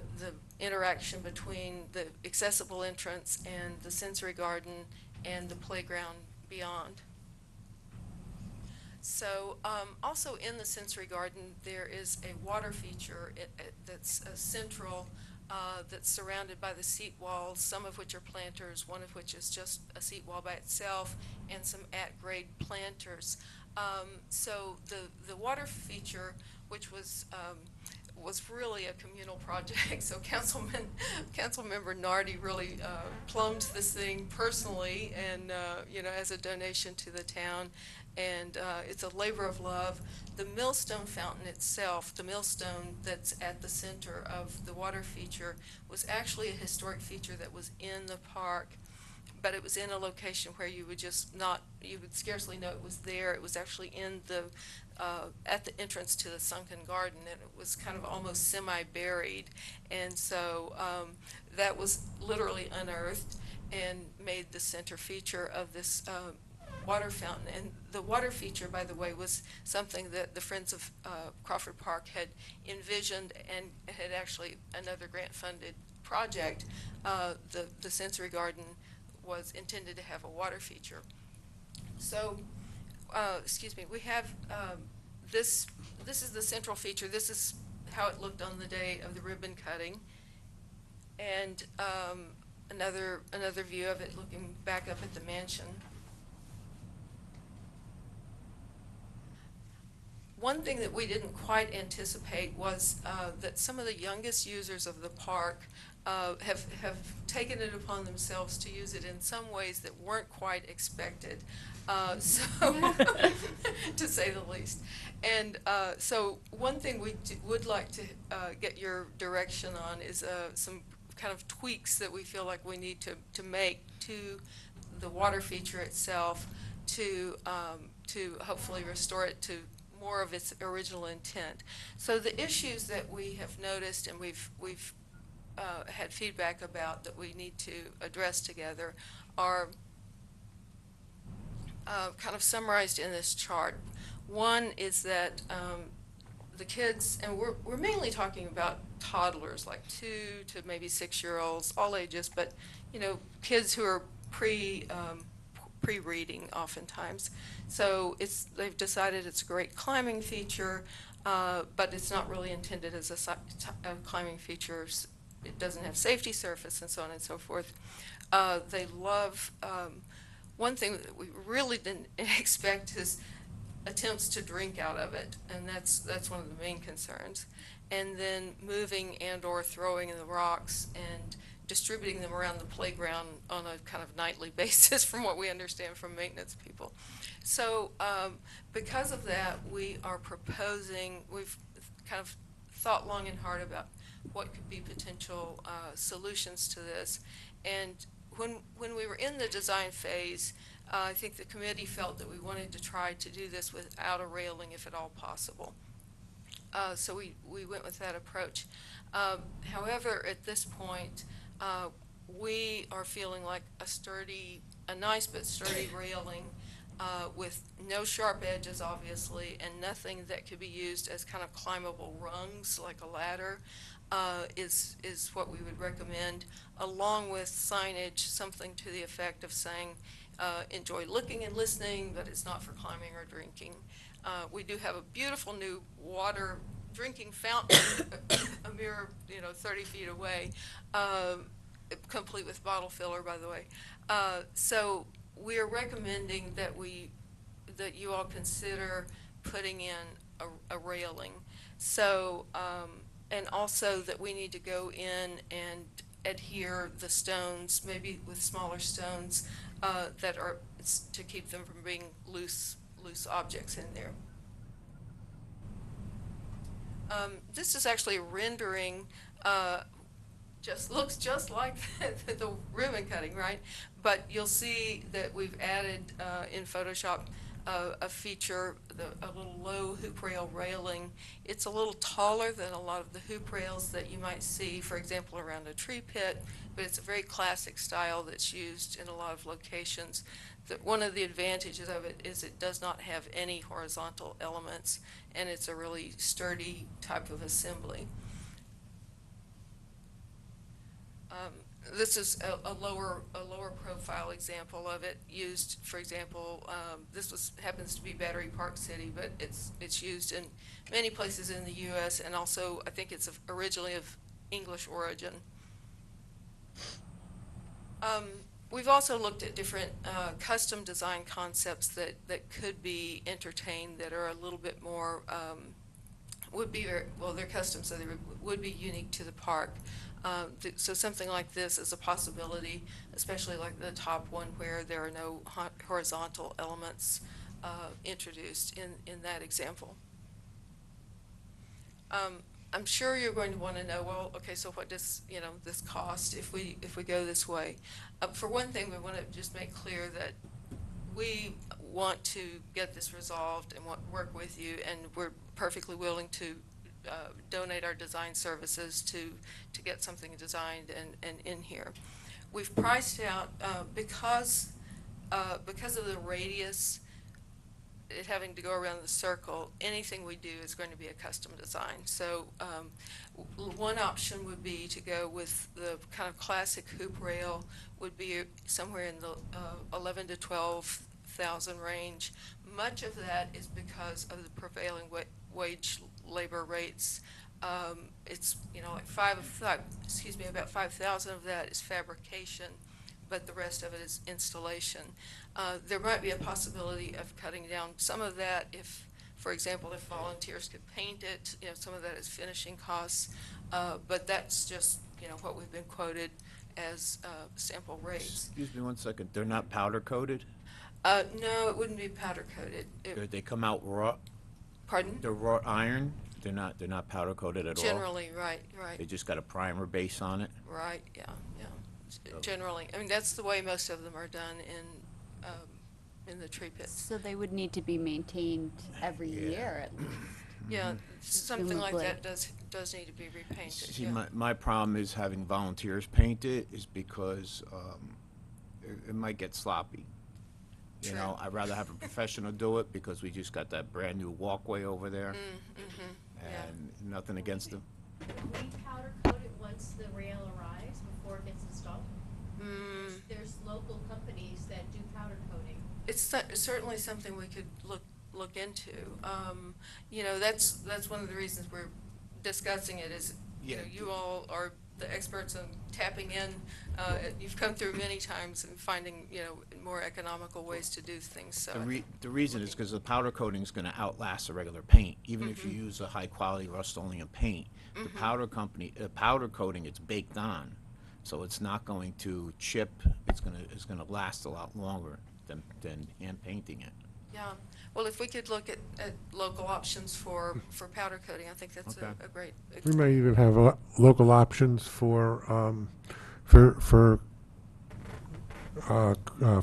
interaction between the accessible entrance and the sensory garden and the playground beyond. So also in the sensory garden there is a water feature that's central, that's surrounded by the seat walls, some of which are planters, one of which is just a seat wall by itself, and some at-grade planters. So the water feature, which was really a communal project, so Councilmember Nardi really plumbed this thing personally, and you know, as a donation to the town, and it's a labor of love. The millstone fountain itself, the millstone that's at the center of the water feature, was actually a historic feature that was in the park but it was in a location where you would just not, you would scarcely know it was there. It was actually in the, at the entrance to the sunken garden, and it was kind of almost semi-buried. And so that was literally unearthed and made the center feature of this water fountain. And the water feature, by the way, was something that the Friends of Crawford Park had envisioned and had actually another grant-funded project. The sensory garden was intended to have a water feature. So, excuse me, we have this is the central feature. This is how it looked on the day of the ribbon cutting. And another view of it looking back up at the mansion. One thing that we didn't quite anticipate was that some of the youngest users of the park have taken it upon themselves to use it in some ways that weren't quite expected, so to say the least. And so one thing we would like to get your direction on is some kind of tweaks that we feel like we need to make to the water feature itself to hopefully restore it to more of its original intent. So the issues that we have noticed and we've had feedback about that we need to address together are kind of summarized in this chart. One is that the kids, and we're mainly talking about toddlers, like 2 to maybe 6-year-olds, all ages, but you know, kids who are pre-reading oftentimes. So they've decided it's a great climbing feature, but it's not really intended as a climbing feature. It doesn't have safety surface and so on and so forth. They love, one thing that we really didn't expect is attempts to drink out of it, and that's one of the main concerns. And then moving and or throwing in the rocks and distributing them around the playground on a kind of nightly basis from what we understand from maintenance people. So because of that, we are proposing, we've kind of thought long and hard about what could be potential solutions to this. And when we were in the design phase, I think the committee felt that we wanted to try to do this without a railing if at all possible. So we went with that approach. However, at this point, we are feeling like a nice but sturdy railing with no sharp edges, obviously, and nothing that could be used as kind of climbable rungs like a ladder is what we would recommend, along with signage, something to the effect of saying, enjoy looking and listening, but it's not for climbing or drinking. We do have a beautiful new water drinking fountain, a mere 30 feet away, complete with bottle filler, by the way. So we are recommending that you all consider putting in a railing. So and also that we need to go in and adhere the stones, maybe with smaller stones that are to keep them from being loose objects in there. This is actually a rendering, looks just like the ribbon cutting, right? But you'll see that we've added in Photoshop a feature, a little low hoop rail railing. It's a little taller than a lot of the hoop rails that you might see, for example, around a tree pit, but it's a very classic style that's used in a lot of locations. One of the advantages of it is it does not have any horizontal elements, and it's a really sturdy type of assembly. This is a lower profile example of it used. For example, this happens to be Battery Park City, but it's used in many places in the U.S. and also I think it's originally of English origin. We've also looked at different custom design concepts that could be entertained that are a little bit more they're custom, so they would be unique to the park. So something like this is a possibility, especially like the top one where there are no horizontal elements introduced in that example. I'm sure you're going to want to know, well, okay, so what does, this cost if we go this way? For one thing, we want to just make clear that we want to get this resolved and work with you, and we're perfectly willing to donate our design services to get something designed and in here. We've priced out, because of the radius, it having to go around the circle, anything we do is going to be a custom design. So one option would be to go with the kind of classic hoop rail, would be somewhere in the 11 to 12,000 range. Much of that is because of the prevailing wage labor rates. It's like about 5,000 of that is fabrication, but the rest of it is installation. There might be a possibility of cutting down some of that if, for example, if volunteers could paint it, some of that is finishing costs, but that's just, what we've been quoted as sample rates. Excuse me one second, they're not powder coated? No, it wouldn't be powder coated. They come out raw? Pardon? They're raw iron? They're not powder coated at all? Generally, right. They just got a primer base on it? Right, yeah. Generally, I mean, that's the way most of them are done in the tree pits. So they would need to be maintained every Yeah. year at least. Yeah, something like Presumably. that does need to be repainted. See, Yeah. my problem is having volunteers paint it is because it might get sloppy. True. I'd rather have a professional do it because we just got that brand-new walkway over there. Yeah. And nothing against them. Would we powder coat it once the rail arrives before it gets installed? There's local companies that do powder coating. It's certainly something we could look into. That's one of the reasons we're discussing it is, you all are the experts on tapping in. You've come through many times and finding, more economical ways to do things, so. The reason is because the powder coating is going to outlast the regular paint, even if you use a high-quality Rust-Oleum paint. The powder coating, it's baked on, so it's not going to chip. It's going to last a lot longer than hand painting it. Yeah, well, if we could look at local options for powder coating, I think that's Okay. a great. We may even have local options for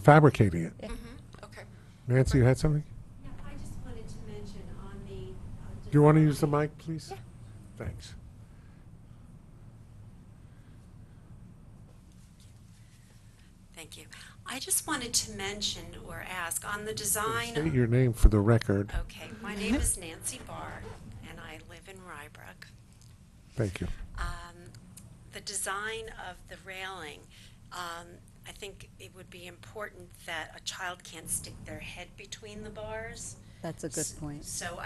fabricating it. Okay. Nancy, you had something? Yeah, I just wanted to mention on the. Do you want to use the mic, please? Yeah. Thanks. Thank you. I just wanted to mention or ask on the design. State your name for the record. Okay, my name is Nancy Barr, and I live in Rybrook. Thank you. The design of the railing, I think it would be important that a child can't stick their head between the bars. That's a good point. So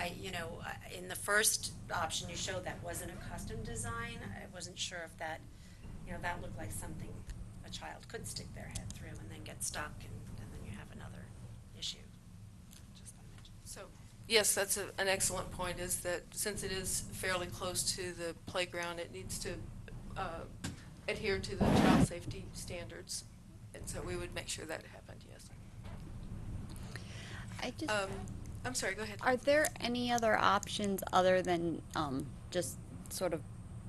in the first option you showed, that wasn't a custom design. I wasn't sure if that, that looked like something a child could stick their head through and then get stuck, and then you have another issue. Just wanted to mention. So, yes, that's an excellent point, is that since it is fairly close to the playground, it needs to adhere to the child safety standards. And so we would make sure that happened, yes. I'm sorry, go ahead. Are there any other options other than just sort of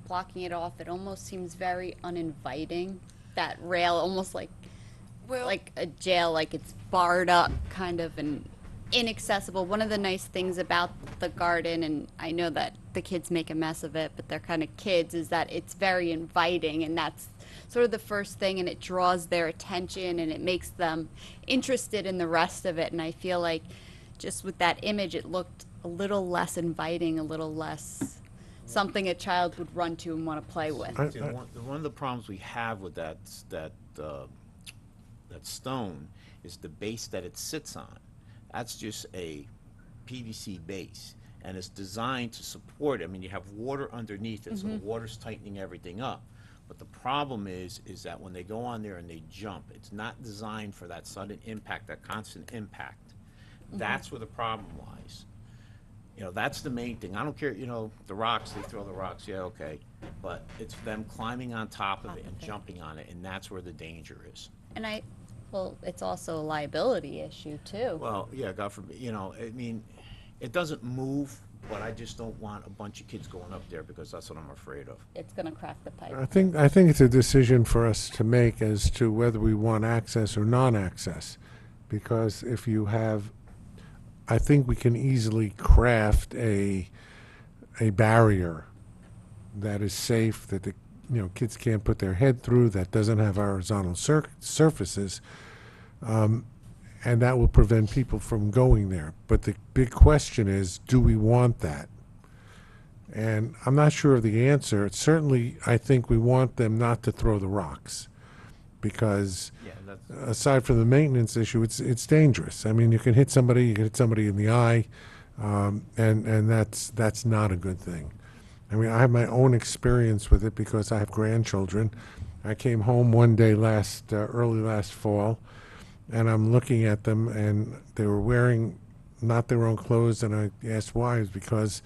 blocking it off? It almost seems very uninviting, that rail, almost like a jail, like it's barred up kind of and inaccessible. One of the nice things about the garden, and I know that the kids make a mess of it, but they're kind of kids, is that it's very inviting, and that's sort of the first thing, and it draws their attention and it makes them interested in the rest of it. And I feel like just with that image, it looked a little less inviting, a little less something a child would run to and want to play with. See, one of the problems we have with that stone is the base that it sits on. That's just a PVC base, and it's designed to support. I mean, you have water underneath it, so the water's tightening everything up. But the problem is that when they go on there and they jump, it's not designed for that sudden impact, that constant impact. That's where the problem lies. That's the main thing. I don't care, the rocks, they throw the rocks, yeah, okay. But it's them climbing on top of it and jumping on it, and that's where the danger is. And it's also a liability issue too. Well, yeah, God forbid, I mean, it doesn't move, but I just don't want a bunch of kids going up there because that's what I'm afraid of. It's gonna crack the pipe. I think it's a decision for us to make as to whether we want access or non-access. Because if you have, I think we can easily craft a barrier that is safe, that the kids can't put their head through, that doesn't have horizontal surfaces, and that will prevent people from going there. But the big question is, do we want that? And I'm not sure of the answer. Certainly, I think we want them not to throw the rocks, because Yeah, that's, aside from the maintenance issue, it's dangerous. I mean, you can hit somebody, you can hit somebody in the eye, and that's not a good thing. I mean, I have my own experience with it because I have grandchildren. I came home one day early last fall, and I'm looking at them, and they were wearing not their own clothes, and I asked why. It's because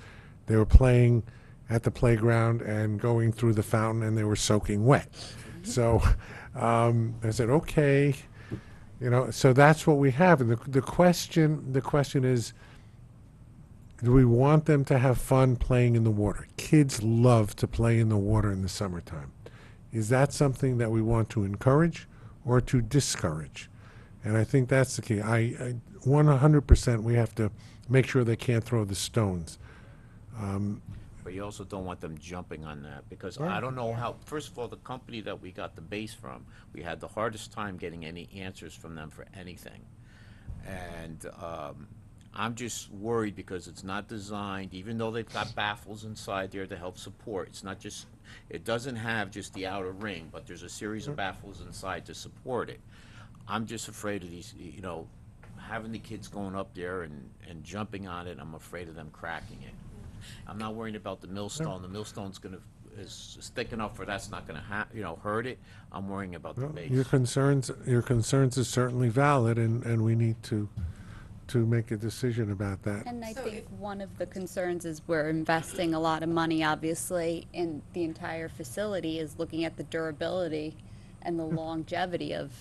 they were playing at the playground and going through the fountain, and they were soaking wet. So I said, okay, so that's what we have. And the question is, do we want them to have fun playing in the water? Kids love to play in the water in the summertime. Is that something that we want to encourage or to discourage? And I think that's the key. I 100% we have to make sure they can't throw the stones. but you also don't want them jumping on that, because I don't know how, first of all, the company that we got the base from, we had the hardest time getting any answers from them for anything. And I'm just worried because it's not designed, even though they've got baffles inside there to help support, it's not just, it doesn't have just the outer ring, but there's a series of baffles inside to support it. I'm just afraid of these, having the kids going up there and jumping on it, I'm afraid of them cracking it. I'm not worried about the millstone. The millstone's is thick enough where that's not gonna hurt it. I'm worrying about the base. Your concerns is certainly valid, and we need to make a decision about that. And I So think if- one of the concerns is we're investing a lot of money, obviously, in the entire facility, is looking at the durability and the longevity of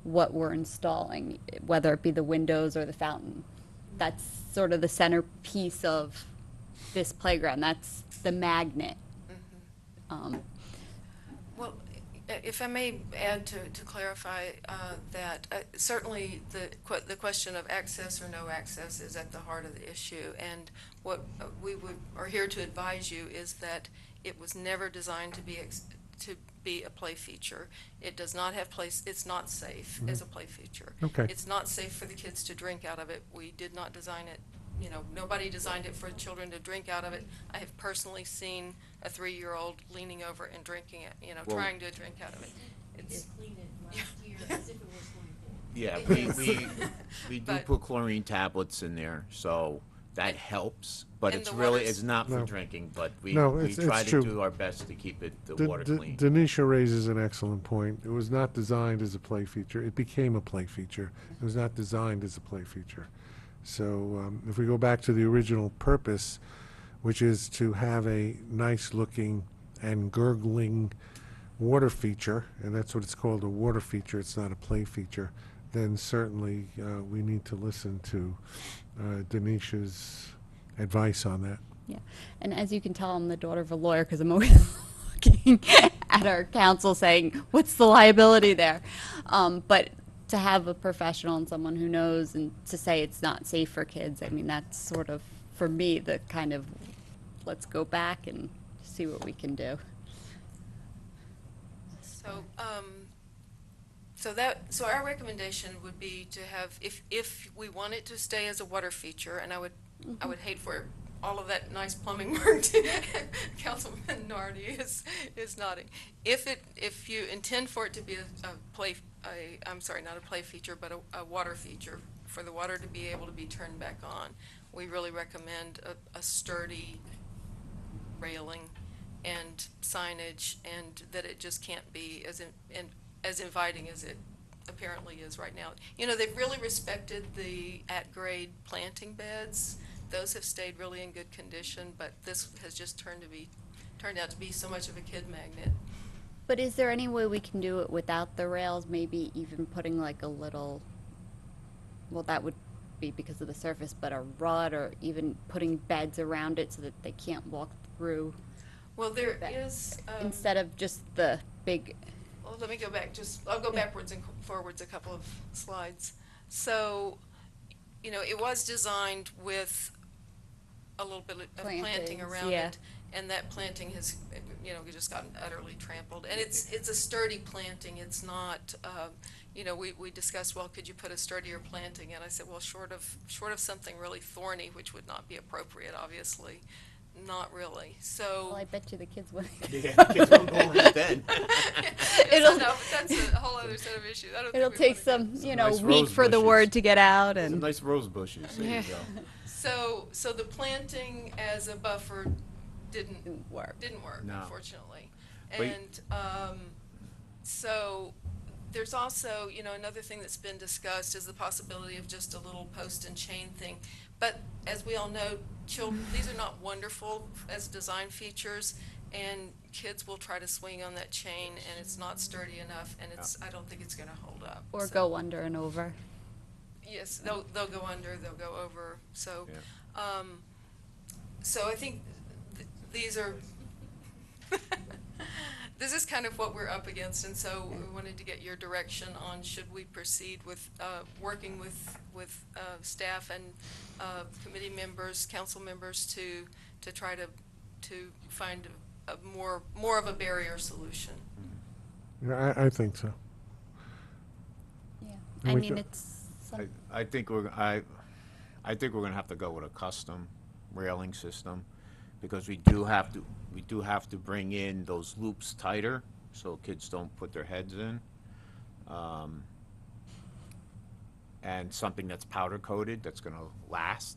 what we're installing, whether it be the windows or the fountain. That's sort of the centerpiece of this playground. That's the magnet. Well, if I may add to clarify that, certainly the question of access or no access is at the heart of the issue. And what we are here to advise you is that it was never designed to be a play feature. It does not have it's not safe as a play feature. Okay. It's not safe for the kids to drink out of it. We did not design it, nobody designed it for children to drink out of it. I have personally seen a 3-year-old leaning over and drinking it, Well- trying to drink out of it. It's, Clean it last year as if it was swimming pool. Yeah, Yes. we do But- put chlorine tablets in there, so that helps, but And it's the really, water's- it's not for No. drinking, but No, we it's try to true. do our best to keep the De- water De- clean. Denisha raises an excellent point. It was not designed as a play feature. It became a play feature. It was not designed as a play feature. So if we go back to the original purpose, which is to have a nice-looking and gurgling water feature, and that's what it's called, a water feature, it's not a play feature, then certainly we need to listen to Denisha's advice on that. Yeah, and as you can tell, I'm the daughter of a lawyer because I'm always looking at our counsel saying, what's the liability there? But to have a professional and someone who knows and to say it's not safe for kids, I mean, that's sort of, for me, the kind of, let's go back and see what we can do. So our recommendation would be to have, if we want it to stay as a water feature, and I would hate for all of that nice plumbing work to, Councilman Nardi is nodding. If you intend for it to be I'm sorry, not a play feature, but a water feature, for the water to be able to be turned back on, we really recommend a sturdy railing and signage, and that it just can't be as inviting as it apparently is right now. They've really respected the at-grade planting beds. Those have stayed really in good condition, but this has just turned out to be so much of a kid magnet. But is there any way we can do it without the rails, maybe even putting like a little, well, that would be because of the surface, but a rut or even putting beds around it so that they can't walk through Well, there that- is, instead of just the big, well, let me go back, I'll go backwards and forwards a couple of slides. So, you know, it was designed with a little bit of planting Plantings, around yeah. it, and that planting has, you know, just gotten utterly trampled. And it's a sturdy planting, it's not, you know, we discussed, well, could you put a sturdier planting? And I said, well, short of something really thorny, which would not be appropriate, obviously, not really. So. well, I bet you the kids would. Yeah, kids won't go in it then. It'll- No, but that's a whole other set of issues. I don't think It'll we take wanna go- some, you know, nice week rose for the bushes. word to get out Some and. nice rose bushes, there you go. So the planting as a buffer didn't Didn't work. No. unfortunately. But- And, so there's also, you know, another thing that's been discussed is the possibility of just a little post and chain thing. But as we all know, these are not wonderful as design features, and kids will try to swing on that chain, and it's not sturdy enough, and I don't think it's gonna hold up. Or So- go under and over. Yes, they'll go under, they'll go over, so, Yeah. so I think these are, this is kind of what we're up against, and so we wanted to get your direction on should we proceed with, working with staff and, committee members, council members to try to find a more of a barrier solution. Yeah, I think so. Yeah. And I we mean, go- it's, some- I think we're gonna have to go with a custom railing system, because we do have to bring in those loops tighter, so kids don't put their heads in. And something that's powder coated, that's gonna last.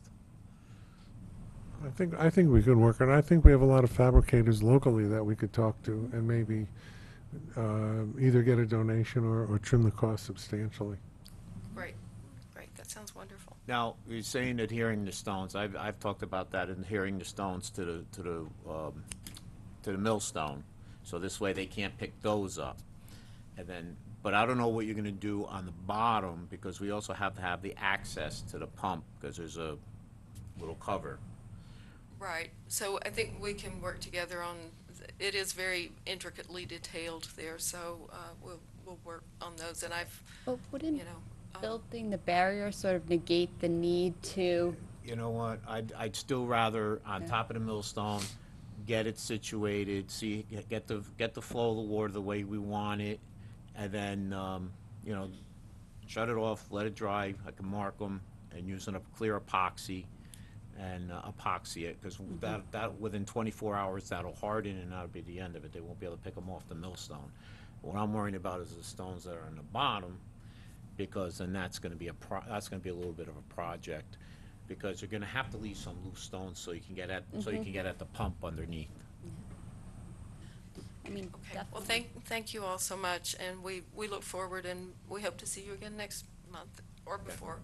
I think we could work on it. I think we have a lot of fabricators locally that we could talk to and maybe either get a donation or trim the cost substantially. Great, that sounds wonderful. Now, you're saying adhering the stones, I've talked about that, adhering the stones to the millstone, so this way they can't pick those up. And then, but I don't know what you're gonna do on the bottom, because we also have to have the access to the pump, because there's a little cover. Right, so I think we can work together on, it is very intricately detailed there, so we'll work on those, and I've, but you wouldn't know. building the barrier sort of negate the need to, You know what, I'd still rather, on top of the millstone, get it situated, see, get the flow of the water the way we want it, and then, you know, shut it off, let it dry, I can mark them, and using a clear epoxy, and epoxy it, because that within 24 hours, that'll harden, and that'll be the end of it. They won't be able to pick them off the millstone. What I'm worrying about is the stones that are on the bottom, because then that's gonna be a little bit of a project, because you're gonna have to leave some loose stones so you can get at the pump underneath. I mean, Okay, well, definitely. thank you all so much, and we look forward, and we hope to see you again next month, or before.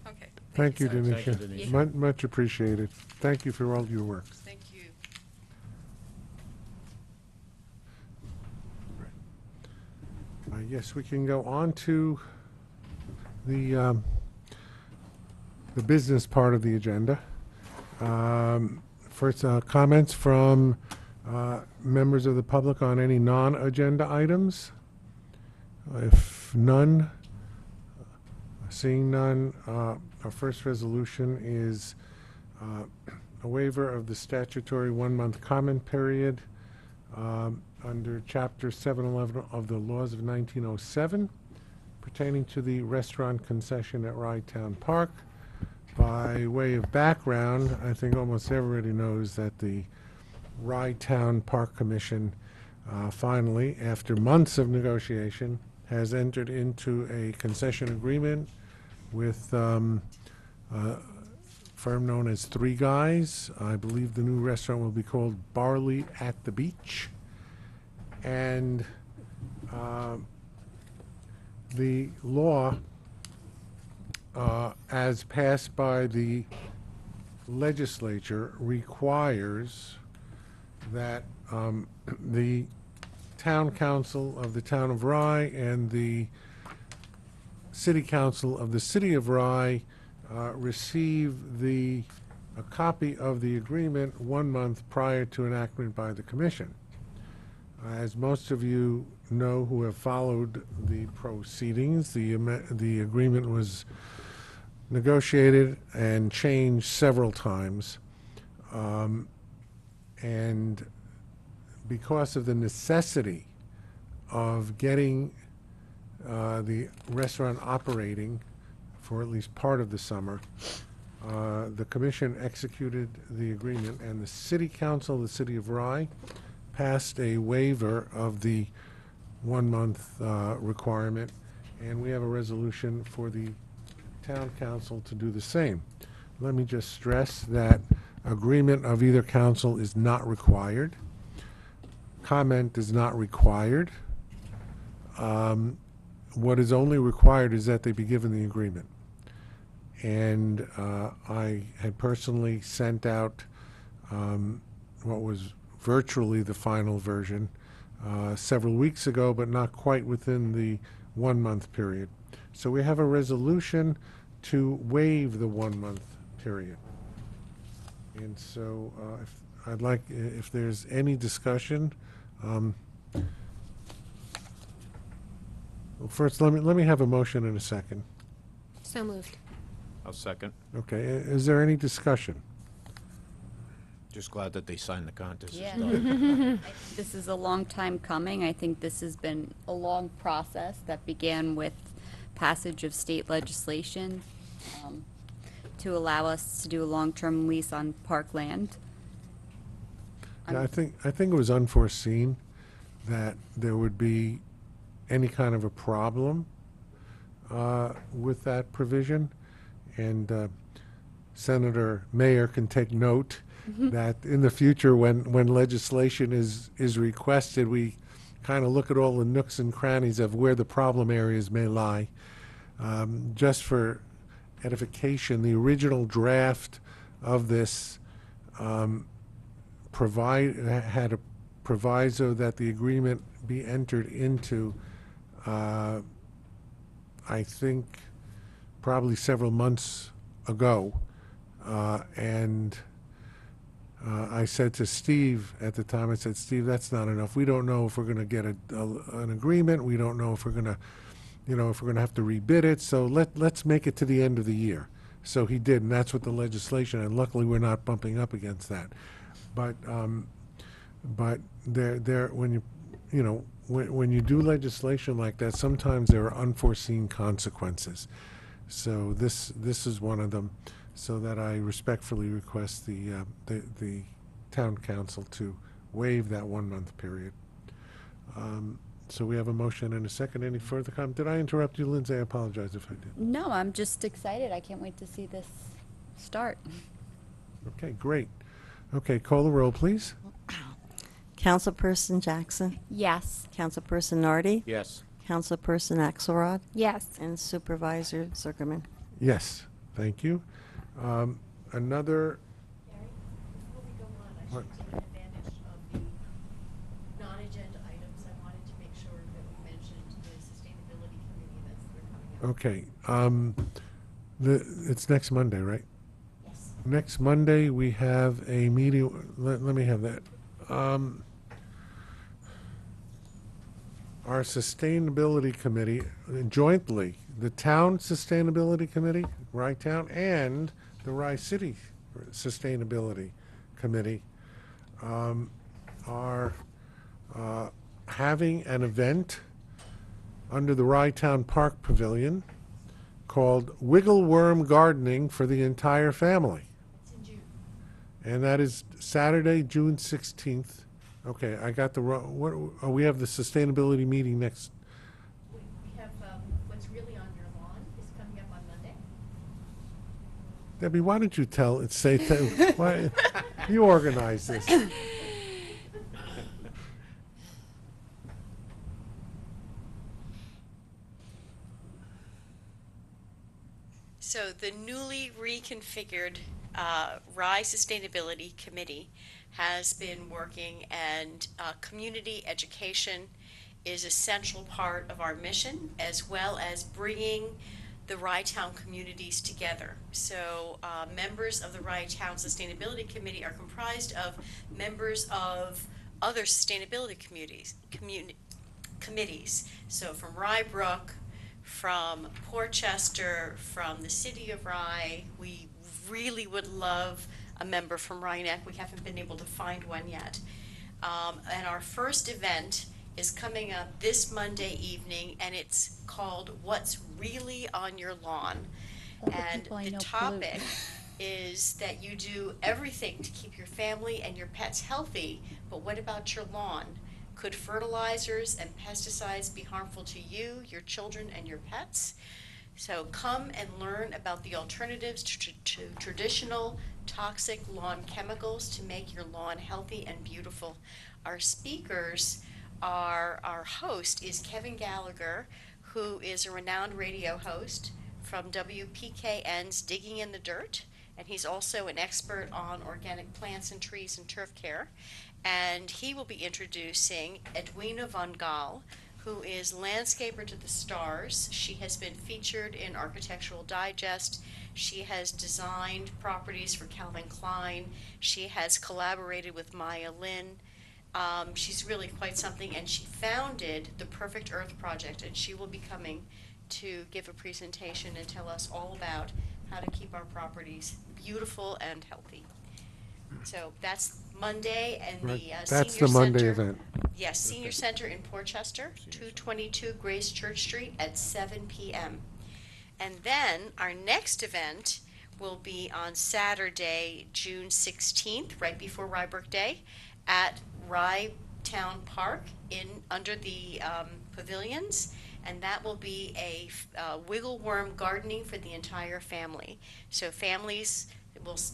Okay. Thank you, so much. Thank you, Denisha. Denise. Much appreciated. Thank you for all your work. Thank you. Yes, we can go on to the business part of the agenda. First, comments from members of the public on any non-agenda items? If none, seeing none, our first resolution is a waiver of the statutory one-month comment period under Chapter 711 of the laws of 1907 pertaining to the restaurant concession at Rye Town Park. By way of background, I think almost everybody knows that the Rye Town Park Commission finally, after months of negotiation, has entered into a concession agreement with a firm known as Three Guys. I believe the new restaurant will be called Barley at the Beach. And the law, as passed by the legislature, requires that the town council of the town of Rye and the city council of the city of Rye receive a copy of the agreement 1 month prior to enactment by the commission. As most of you know who have followed the proceedings, the agreement was negotiated and changed several times. And because of the necessity of getting the restaurant operating for at least part of the summer, the commission executed the agreement, and the city council of the city of Rye passed a waiver of the 1 month requirement, and we have a resolution for the town council to do the same. Let me just stress that agreement of either council is not required. Comment is not required. What is only required is that they be given the agreement. And I had personally sent out what was virtually the final version several weeks ago, but not quite within the 1 month period. So we have a resolution to waive the 1 month period. And so if there's any discussion, well, first let me have a motion in a second. So moved. I'll second. Okay, is there any discussion? Just glad that they signed the contract. Yeah. This is a long time coming. I think this has been a long process that began with passage of state legislation to allow us to do a long-term lease on parkland. Yeah, I think it was unforeseen that there would be any kind of a problem with that provision, and Senator Mayer can take note that in the future, when legislation is requested, we kind of look at all the nooks and crannies of where the problem areas may lie. Just for edification, the original draft of this had a proviso that the agreement be entered into, I think, probably several months ago, and I said to Steve at the time, I said, Steve, that's not enough. We don't know if we're going to get an agreement. We don't know if we're going to, if we're going to have to rebid it. So let's make it to the end of the year. So he did, and that's what the legislation. And luckily, we're not bumping up against that. But when you do legislation like that, sometimes there are unforeseen consequences. So this is one of them. So that I respectfully request the town council to waive that 1 month period. So we have a motion and a second. Any further comment? Did I interrupt you, Lindsay? I apologize if I did. No, I'm just excited. I can't wait to see this start. Okay, great. Okay, call the roll, please. Councilperson Jackson, Yes. Councilperson Nardi, Yes. Councilperson Axelrod, Yes. and Supervisor Zuckerman. Yes, thank you. Another, Gary, before we go on, I What? should take advantage of the non-agenda items. I wanted to make sure that we mentioned the sustainability committee they're coming up. okay, it's next Monday, right? Yes. Next Monday, we have a meeting, let me have that. Our Sustainability Committee, jointly, the Town Sustainability Committee, Rye Town, and the Rye City Sustainability Committee are having an event under the Rye Town Park Pavilion called Wiggle Worm Gardening for the Entire Family. It's in June. And that is Saturday, June 16th. Okay, I got the wrong, we have the sustainability meeting next, We have, what's really on your lawn is coming up on Monday. Debbie, why don't you why, you organize this. So the newly reconfigured Rye Sustainability Committee has been working, and community education is a central part of our mission, as well as bringing the Rye Town communities together. So members of the Rye Town Sustainability Committee are comprised of members of other sustainability committees. So from Rye Brook, from Portchester, from the city of Rye. We really would love a member from Rye Neck. We haven't been able to find one yet. And our first event is coming up this Monday evening, and it's called What's Really on Your Lawn? All the And people I the know topic pollute. is that you do everything to keep your family and your pets healthy, but what about your lawn? Could fertilizers and pesticides be harmful to you, your children, and your pets? So come and learn about the alternatives to traditional toxic lawn chemicals to make your lawn healthy and beautiful. Our speakers are, our host is Kevin Gallagher, who is a renowned radio host from WPKN's Digging in the Dirt, and he's also an expert on organic plants and trees and turf care. And he will be introducing Edwina von Gaal, who is landscaper to the stars. She has been featured in Architectural Digest. She has designed properties for Calvin Klein. She has collaborated with Maya Lin. She's really quite something, and she founded the Perfect Earth Project, and she will be coming to give a presentation and tell us all about how to keep our properties beautiful and healthy. So that's Monday, and Right. the That's senior the Monday center. event. Yes, Senior Center in Portchester, 222 Grace Church Street at 7 p.m. And then our next event will be on Saturday, June 16th, right before Rybrook Day, at Rye Town Park under the pavilions. And that will be a wiggle worm gardening for the entire family. So families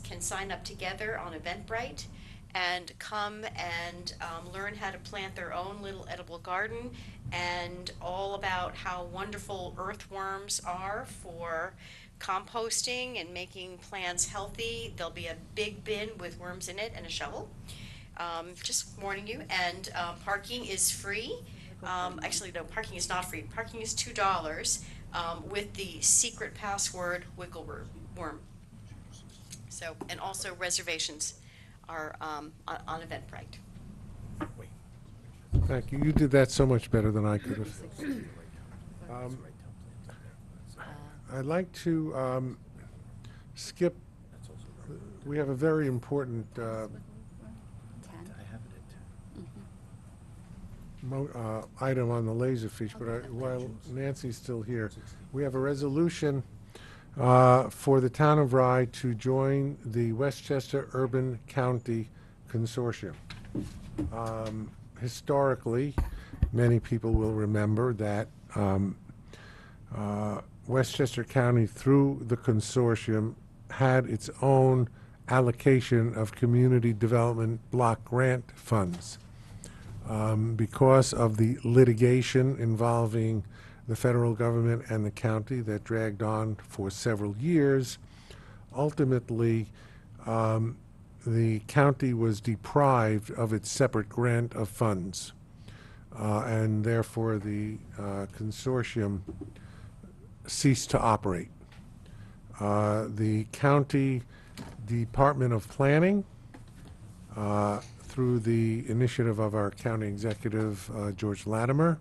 can sign up together on Eventbrite and come and learn how to plant their own little edible garden, and all about how wonderful earthworms are for composting and making plants healthy. There'll be a big bin with worms in it and a shovel. Just warning you. And parking is free. Actually, no, parking is not free. Parking is $2 with the secret password wiggle worm. So, and also reservations are on Eventbrite. Thank you. You did that so much better than I could have. I'd like to skip, we have a very important item on the laser feature, but while Nancy's still here, we have a resolution for the town of Rye to join the Westchester Urban County Consortium. Historically, many people will remember that Westchester County, through the consortium, had its own allocation of community development block grant funds. Because of the litigation involving the federal government and the county that dragged on for several years, ultimately the county was deprived of its separate grant of funds, and therefore the consortium ceased to operate. The county Department of Planning, through the initiative of our county executive, George Latimer,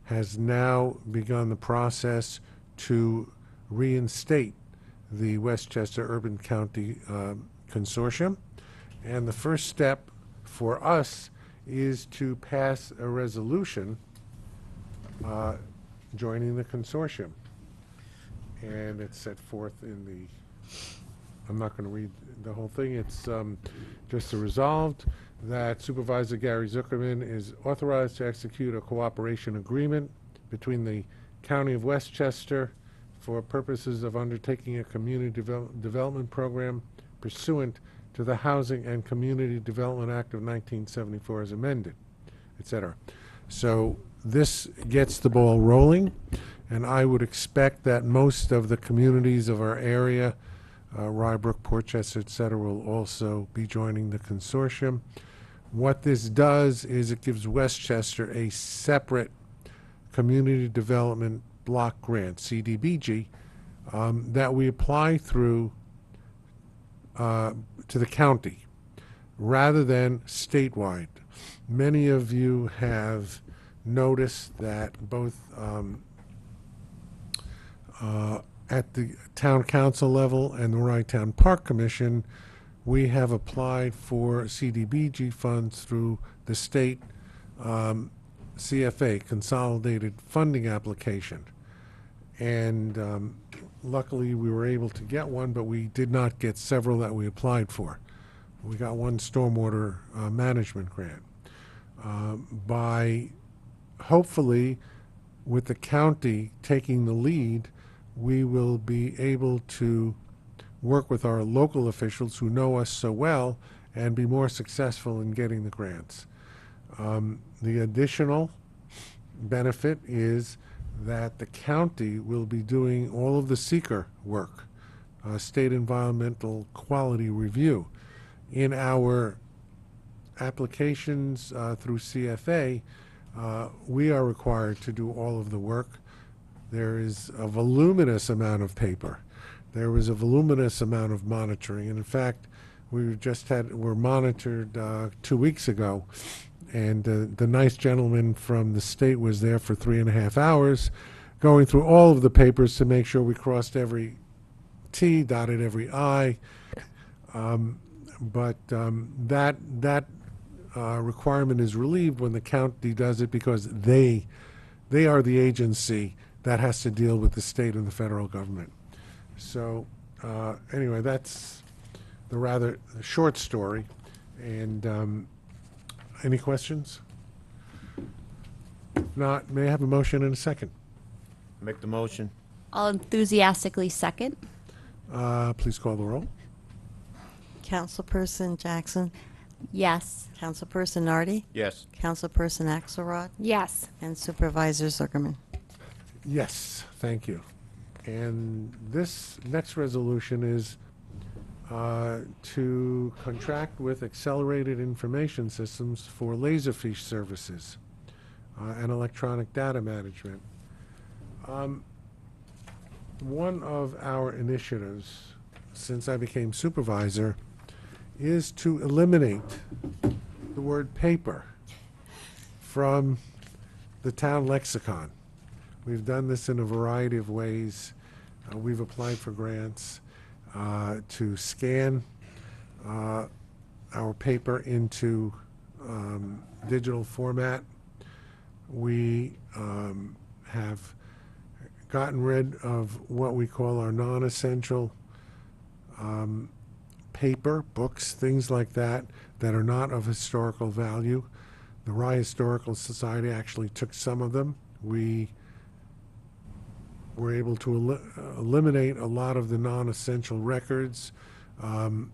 has now begun the process to reinstate the Westchester Urban County Consortium. And the first step for us is to pass a resolution joining the consortium. And it's set forth in the, I'm not going to read the whole thing, it's just a resolved that Supervisor Gary Zuckerman is authorized to execute a cooperation agreement between the County of Westchester for purposes of undertaking a community development program pursuant to the Housing and Community Development Act of 1974 as amended, etc. So this gets the ball rolling, and I would expect that most of the communities of our area, Rybrook, Portchester, etc., will also be joining the consortium. What this does is it gives Westchester a separate community development block grant, CDBG, that we apply through to the county rather than statewide. Many of you have noticed that both at the town council level and the Rye Town Park Commission, we have applied for CDBG funds through the state CFA, Consolidated Funding Application. And luckily, we were able to get one, but we did not get several that we applied for. We got one stormwater management grant. By hopefully, with the county taking the lead, we will be able to work with our local officials who know us so well and be more successful in getting the grants. The additional benefit is that the county will be doing all of the seeker work, state environmental quality review. In our applications through CFA, we are required to do all of the work. There is a voluminous amount of paper. There was a voluminous amount of monitoring. And in fact, were monitored 2 weeks ago. And the nice gentleman from the state was there for 3.5 hours, going through all of the papers to make sure we crossed every T, dotted every I. But that requirement is relieved when the county does it, because they are the agency that has to deal with the state and the federal government. So anyway, that's the rather short story. And any questions? If not, may I have a motion and a second? Make the motion. I'll enthusiastically second. Please call the roll. Councilperson Jackson, Yes. Councilperson Nardi, Yes. Councilperson Axelrod, Yes. and Supervisor Zuckerman. Yes, thank you. And this next resolution is to contract with Accelerated Information Systems for Laserfish services and electronic data management. One of our initiatives since I became supervisor is to eliminate the word paper from the town lexicon. We've done this in a variety of ways. We've applied for grants to scan our paper into digital format. We have gotten rid of what we call our non-essential paper, books, things like that, that are not of historical value. The Rye Historical Society actually took some of them. We were able to eliminate a lot of the non-essential records via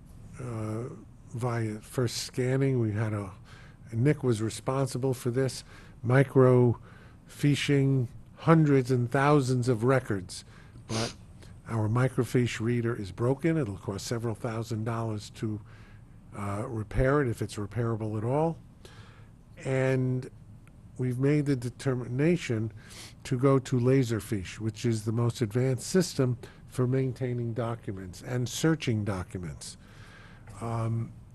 first scanning. We had Nick was responsible for this, microfiching hundreds and thousands of records, but our microfiche reader is broken. It'll cost several $1,000s to repair it, if it's repairable at all. And we've made the determination to go to Laserfiche, which is the most advanced system for maintaining documents and searching documents.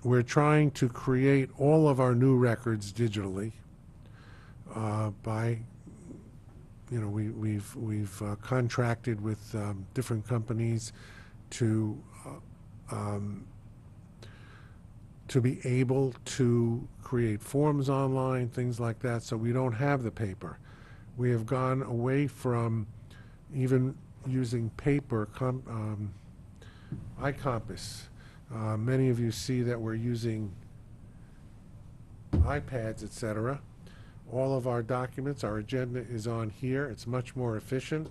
We're trying to create all of our new records digitally by, you know, we've contracted with different companies to be able to create forms online, things like that, so we don't have the paper. We have gone away from even using paper, iCompass. Many of you see that we're using iPads, etc. All of our documents, our agenda is on here. It's much more efficient.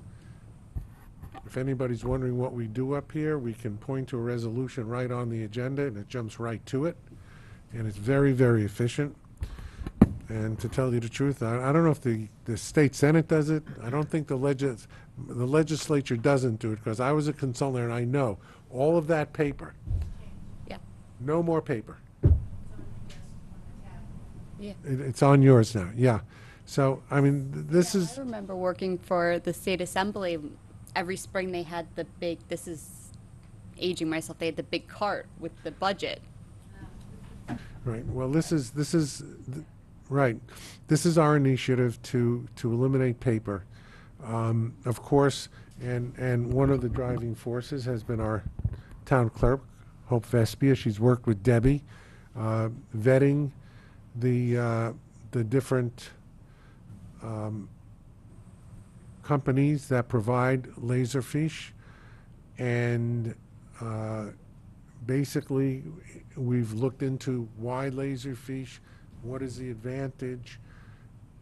If anybody's wondering what we do up here, we can point to a resolution right on the agenda and it jumps right to it. And it's very, very efficient. And to tell you the truth, I don't know if the state Senate does it. I don't think the legislature doesn't do it, because I was a consultant and I know all of that paper. Yeah. No more paper. Yeah. It's on yours now, yeah. So, I mean, this is... I remember working for the state assembly every spring they had the big, this is aging myself, they had the big cart with the budget. Right, well, right, this is our initiative to eliminate paper. Of course, and one of the driving forces has been our town clerk, Hope Vespia. She's worked with Debbie, vetting the different companies that provide Laserfiche, and basically we've looked into why Laserfiche, what is the advantage,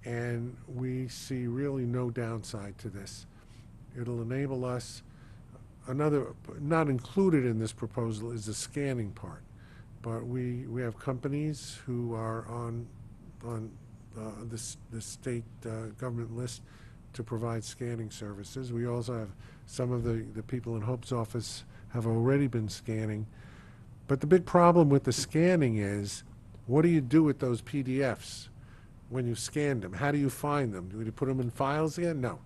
and we see really no downside to this. It'll enable us, not included in this proposal is the scanning part, but we have companies who are on the state government list to provide scanning services. We also have some of the people in Hope's office have already been scanning. But the big problem with the scanning is, what do you do with those PDFs when you scan them? How do you find them? Do you put them in files again? No.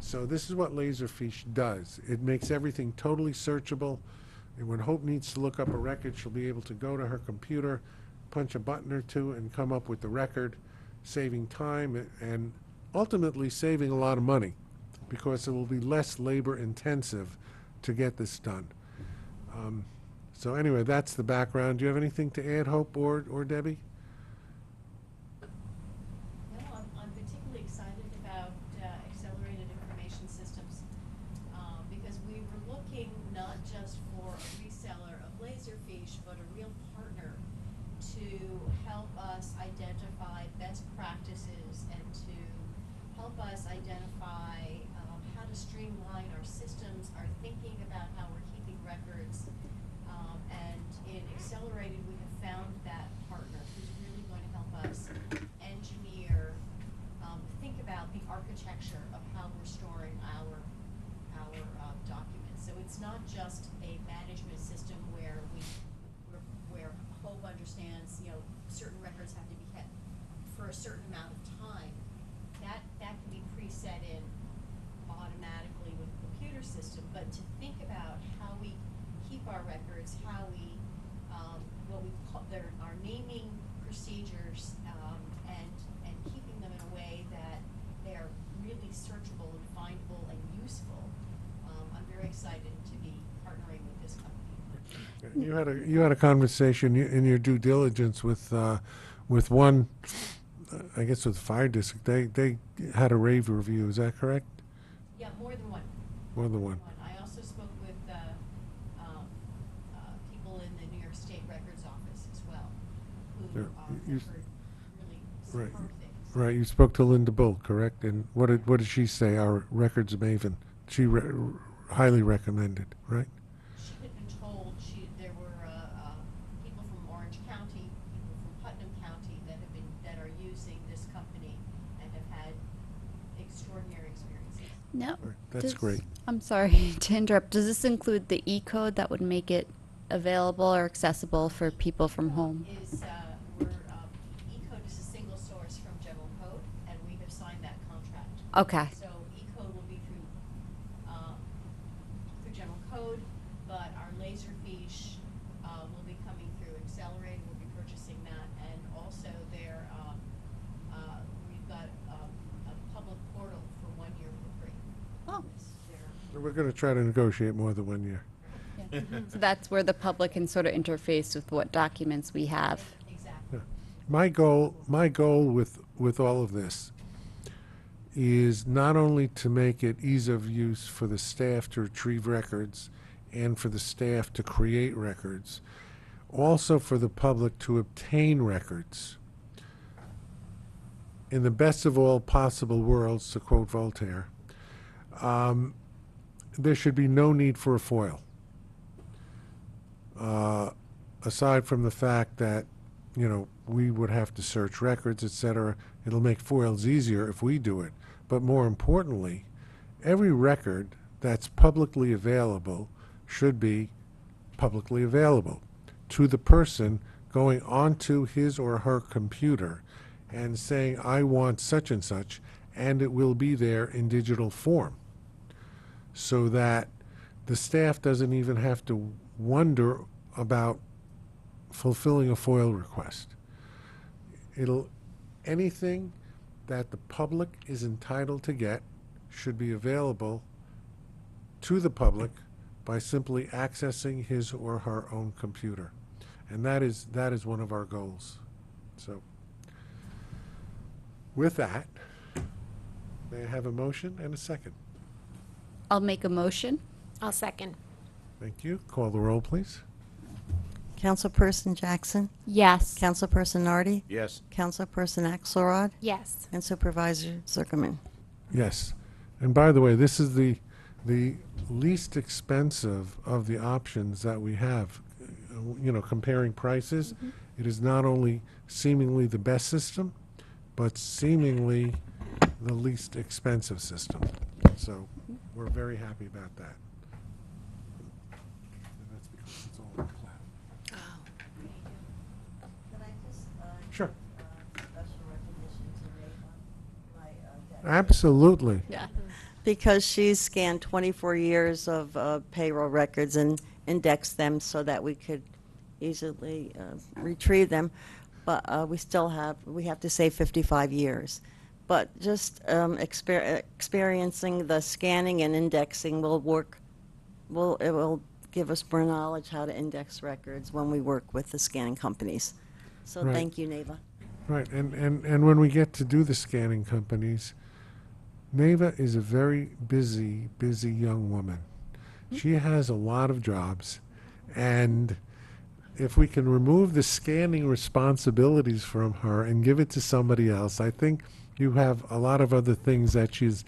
So this is what Laserfiche does. It makes everything totally searchable. And when Hope needs to look up a record, she'll be able to go to her computer, punch a button or two, and come up with the record, saving time and ultimately saving a lot of money, because it will be less labor intensive to get this done. So anyway, that's the background. Do you have anything to add, Hope or Debbie? No, I'm particularly excited about accelerated information systems, because we were looking not just for a reseller of Laserfiche, but a real partner to help us identify best practices and to help us identify how to streamline our systems, our thinking about how we're keeping records. And in Accelerated, we have found that partner who's really going to help us engineer, think about the architecture of how we're storing our documents. So it's not just a management system where where Hope understands, certain records have to be kept for a certain amount of time. That can be preset in automatically with the computer system, but to think about how we keep our records, how we, what we call, our naming procedures, and keeping them in a way that they are really searchable and findable and useful. I'm very excited to be partnering with this company. You had a conversation in your due diligence with one, I guess with the fire district. They had a rave review. Is that correct? Yeah, more than one. More than one. I also spoke with people in the New York State Records Office as well, who Yeah, have you- heard really Right. superb things. Right. You spoke to Linda Bull, correct? And what did she say? Our records maven. She highly recommended, right? She had been told there were people from Orange County, people from Putnam County that are using this company and have had extraordinary experiences. No. Right, that's great. I'm sorry to interrupt. Does this include the E-code that would make it available or accessible for people from home? E-code is a single source from General Code, and we have signed that contract. Okay. So E-code will be through General Code, but our Laserfiche will be coming through Accelerated. We'll be purchasing that, and also we've got a public portal for 1 year for free. Oh. We're going to try to negotiate more than 1 year. Yeah. So that's where the public can sort of interface with what documents we have. Exactly. Yeah. My goal with all of this is not only to make it ease of use for the staff to retrieve records and for the staff to create records, also for the public to obtain records. In the best of all possible worlds, to quote Voltaire, there should be no need for a FOIL. Aside from the fact that, we would have to search records, et cetera, it'll make FOILs easier if we do it. But more importantly, every record that's publicly available should be publicly available to the person going onto his or her computer and saying, I want such and such, and it will be there in digital form. so that the staff doesn't even have to wonder about fulfilling a FOIL request. Anything that the public is entitled to get should be available to the public by simply accessing his or her own computer. And that is one of our goals. So with that, may I have a motion and a second? I'll make a motion. I'll second. Thank you. Call the roll, please. Councilperson Jackson, Yes. Councilperson Nardi, Yes. Councilperson Axelrod, Yes. and Supervisor Zuckerman. Yes. And by the way, this is the least expensive of the options that we have. Comparing prices, it is not only seemingly the best system, but seemingly the least expensive system. So we're very happy about that. And that's because it's all in cloud. Sure. Absolutely. Yeah. Because she's scanned 24 years of payroll records and indexed them so that we could easily retrieve them. But we have to say 55 years. But just experiencing the scanning and indexing it will give us more knowledge how to index records when we work with the scanning companies. So Right. thank you, Neva. Right, and when we get to do the scanning companies, Neva is a very busy young woman. She has a lot of jobs, and if we can remove the scanning responsibilities from her and give it to somebody else, I think you have a lot of other things that she's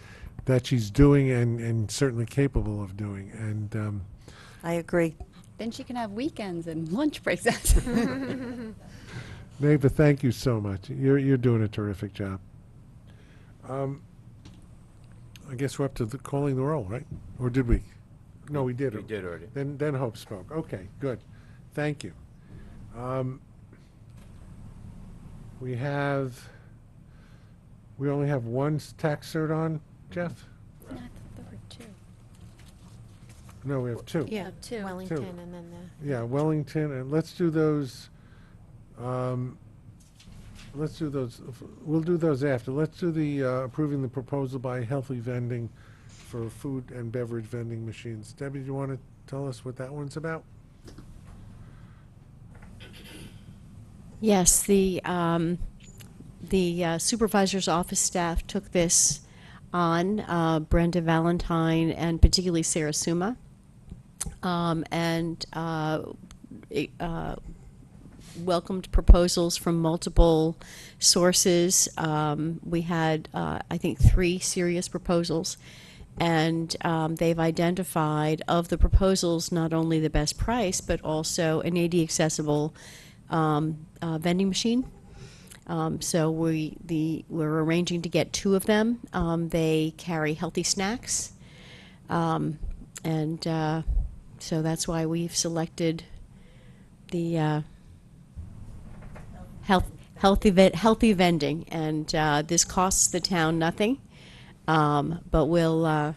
doing and certainly capable of doing. And I agree. Then she can have weekends and lunch breaks. Neva, thank you so much. You're doing a terrific job. I guess we're up to calling the roll, right? Or did we? No, we did. We did already. Then Hope spoke. Okay, good. Thank you. We only have one tax cert on, Jeff? No, I thought there were two. No, we have two. Yeah, two. Wellington Two. and then the. Yeah, Wellington, and let's do those, we'll do those after. Let's do the approving the proposal by Healthy Vending for food and beverage vending machines. Debbie, do you want to tell us what that one's about? Yes, the supervisor's office staff took this on, Brenda Valentine and particularly Sarah Suma, and welcomed proposals from multiple sources. We had, I think, 3 serious proposals, and they've identified of the proposals not only the best price but also an AD accessible vending machine. So we're arranging to get 2 of them. They carry healthy snacks, and so that's why we've selected the healthy vending. And this costs the town nothing, but we'll.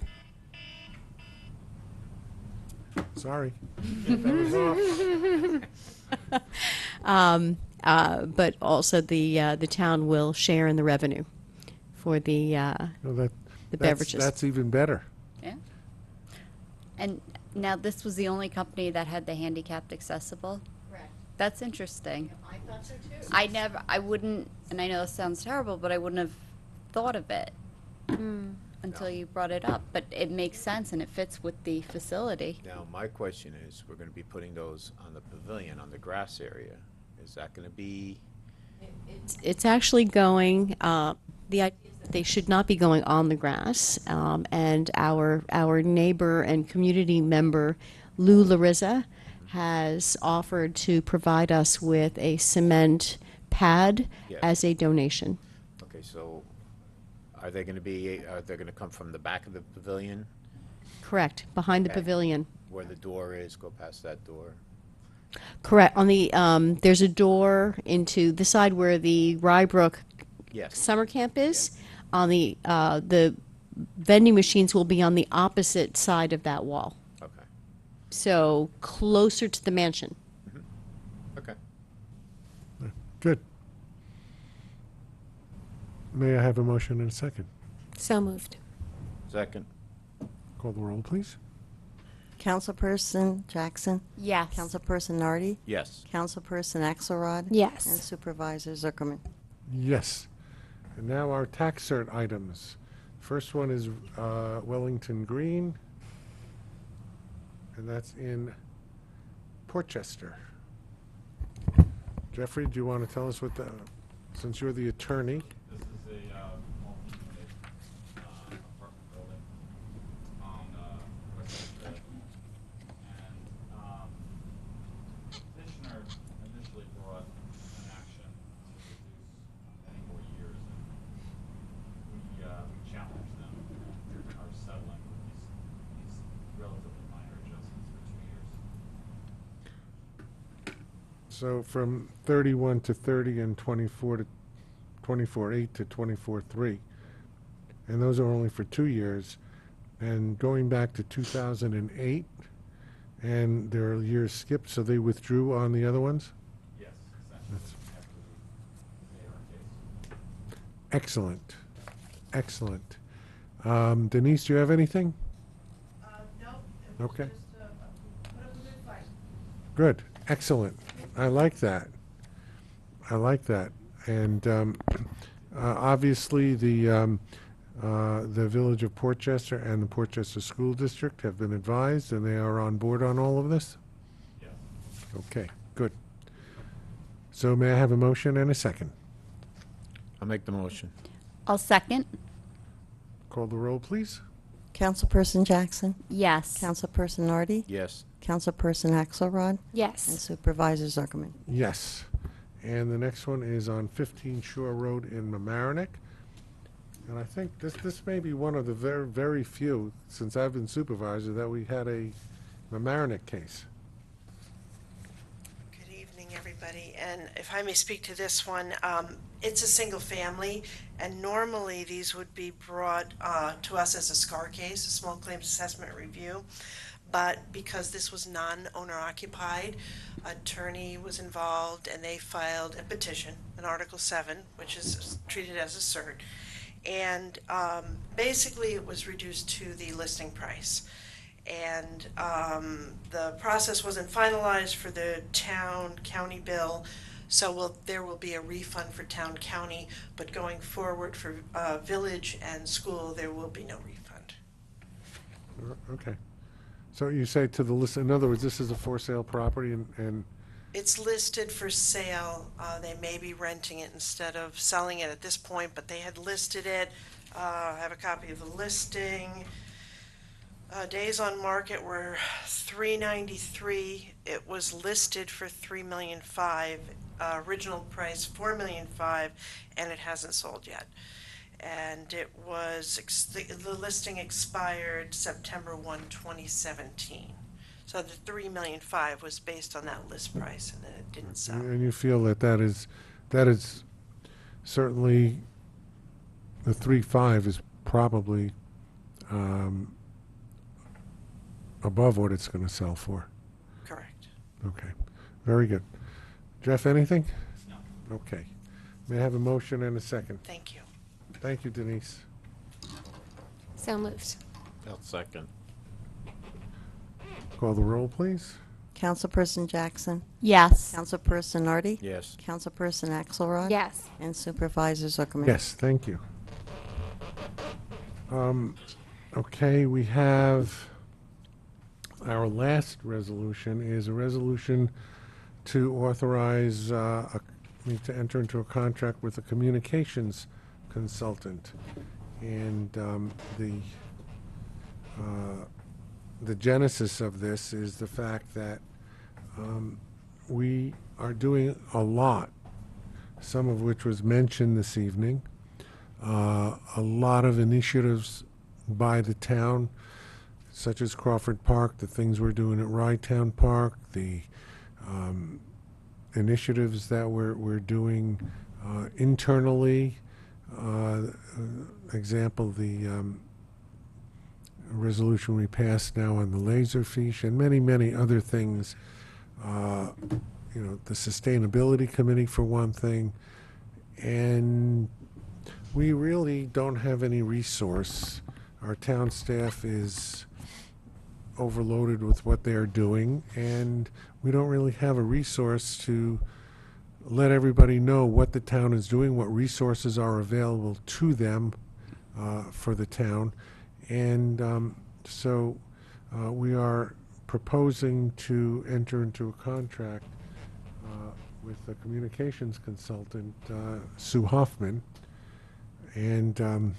Sorry. That was off. But also the town will share in the revenue for the No, beverages. That's even better. Yeah. And now this was the only company that had the handicapped accessible? Correct. That's interesting. I thought so too. I wouldn't, and I know this sounds terrible, but I wouldn't have thought of it until you brought it up. But it makes sense and it fits with the facility. Now, my question is, we're going to be putting those on the pavilion, on the grass area. Is that going to be, It's actually going. The idea is that they should not be going on the grass. And our neighbor and community member Lou Larissa has offered to provide us with a cement pad Yes. as a donation. okay, so are they going to come from the back of the pavilion Correct, behind the Okay. pavilion. where the door is, go past that door? Correct. On the there's a door into the side where the Rybrook Yes. summer camp is. On the vending machines will be on the opposite side of that wall, Okay. so closer to the mansion. Okay. Good. May I have a motion and a second? So moved. Second. Call the roll, please. Councilperson Jackson, Yes. Councilperson Nardi, Yes. Councilperson Axelrod. Yes. And Supervisor Zuckerman. Yes. And now our tax cert items. First one is Wellington Green, and that's in Portchester. Jeffrey, do you want to tell us what the, since you're the attorney? This is a multi-unit apartment building on Westchester. And petitioner initially brought an action to reduce many more years, and we challenged them and are settling with these relatively minor adjustments for 2 years. So from 31 to 30 and 24 to 24.8 to 24.3. And those are only for 2 years. And going back to 2008, and there are years skipped, so they withdrew on the other ones? Yes, essentially, after we made our case. Excellent. Excellent. Denise, do you have anything? No. Okay. Just, put up a good fight. Good. Excellent. I like that. I like that. And obviously, the Village of Portchester and the Portchester School District have been advised, and they are on board on all of this? Yes. Okay, good. So may I have a motion and a second? I'll make the motion. I'll second. Call the roll, please. Councilperson Jackson, Yes. Councilperson Nardi, Yes. Councilperson Axelrod, and Yes. Supervisor Zuckerman. Yes. And the next one is on 15 Shore Road in Mamaroneck. And I think this may be one of the very, very few, since I've been supervisor, that we had a Mamaroneck case. Good evening, everybody. And if I may speak to this one, it's a single family, and normally these would be brought to us as a SCAR case, a small claims assessment review. But because this was non-owner occupied, attorney was involved, and they filed a petition, an Article 7, which is treated as a cert. And basically it was reduced to the listing price. And the process wasn't finalized for the town-county bill, so there will be a refund for town-county, but going forward for village and school, there will be no refund. Okay. So you say to the list, in other words, this is a for sale property and It's listed for sale. They may be renting it instead of selling it at this point, but they had listed it. I have a copy of the listing. Days on market were 393. It was listed for 3,500,000. Original price 4,500,000, and it hasn't sold yet. And it was the listing expired September 1, 2017. So the 3,500,000 was based on that list price, and then it didn't sell. and you feel that is certainly, the 3.5 is probably above what it's going to sell for. Correct. Okay, very good. Jeff, anything? No. Okay. May I have a motion and a second? Thank you. Thank you, Denise. So moved. I'll second. Call the roll, please. Councilperson Jackson, Yes. Councilperson Nardi, Yes. Councilperson Axelrod. Yes. And Supervisor Zuckerman. Yes, thank you. Okay, we have, our last resolution is a resolution to authorize me to enter into a contract with a communications consultant. And the genesis of this is the fact that we are doing a lot, some of which was mentioned this evening, a lot of initiatives by the town, such as Crawford Park, the things we're doing at Rytown Park, the initiatives that we're doing internally. Example, the resolution we passed now on the laser fiche and many, many other things. You know, the Sustainability Committee for one thing. And we really don't have any resource. Our town staff is overloaded with what they're doing, and we don't really have a resource to let everybody know what the town is doing, what resources are available to them for the town. And so we are proposing to enter into a contract with a communications consultant, Sue Hoffman. And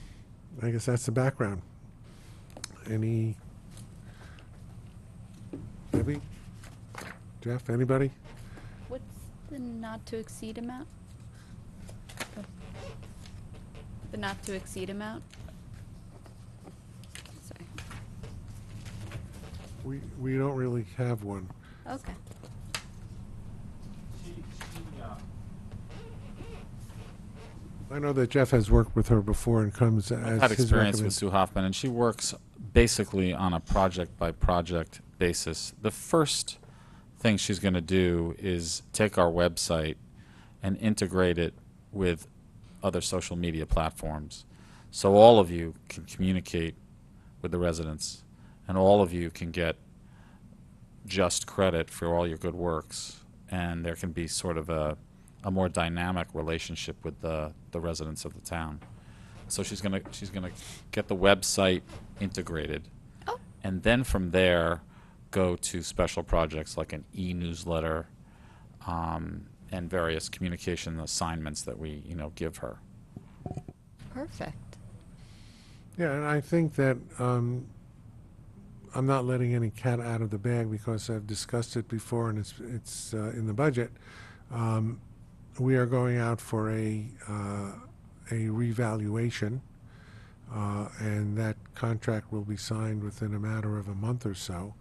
I guess that's the background. Any, Debbie? Jeff, anybody? What's the not to exceed amount? The not to exceed amount? Sorry. We don't really have one. Okay. I know that Jeff has worked with her before and comes as I've had his experience with recommend. Sue Hoffman, and she works basically on a project-by-project basis. The first thing she's going to do is take our website and integrate it with other social media platforms. So all of you can communicate with the residents, and all of you can get just credit for all your good works, and there can be sort of a more dynamic relationship with the residents of the town. So she's gonna get the website integrated, and then from there go to special projects like an e-newsletter and various communication assignments that we give her. Perfect. Yeah, and I think that I'm not letting any cat out of the bag because I've discussed it before and it's in the budget. We are going out for a revaluation, and that contract will be signed within a matter of a month or so.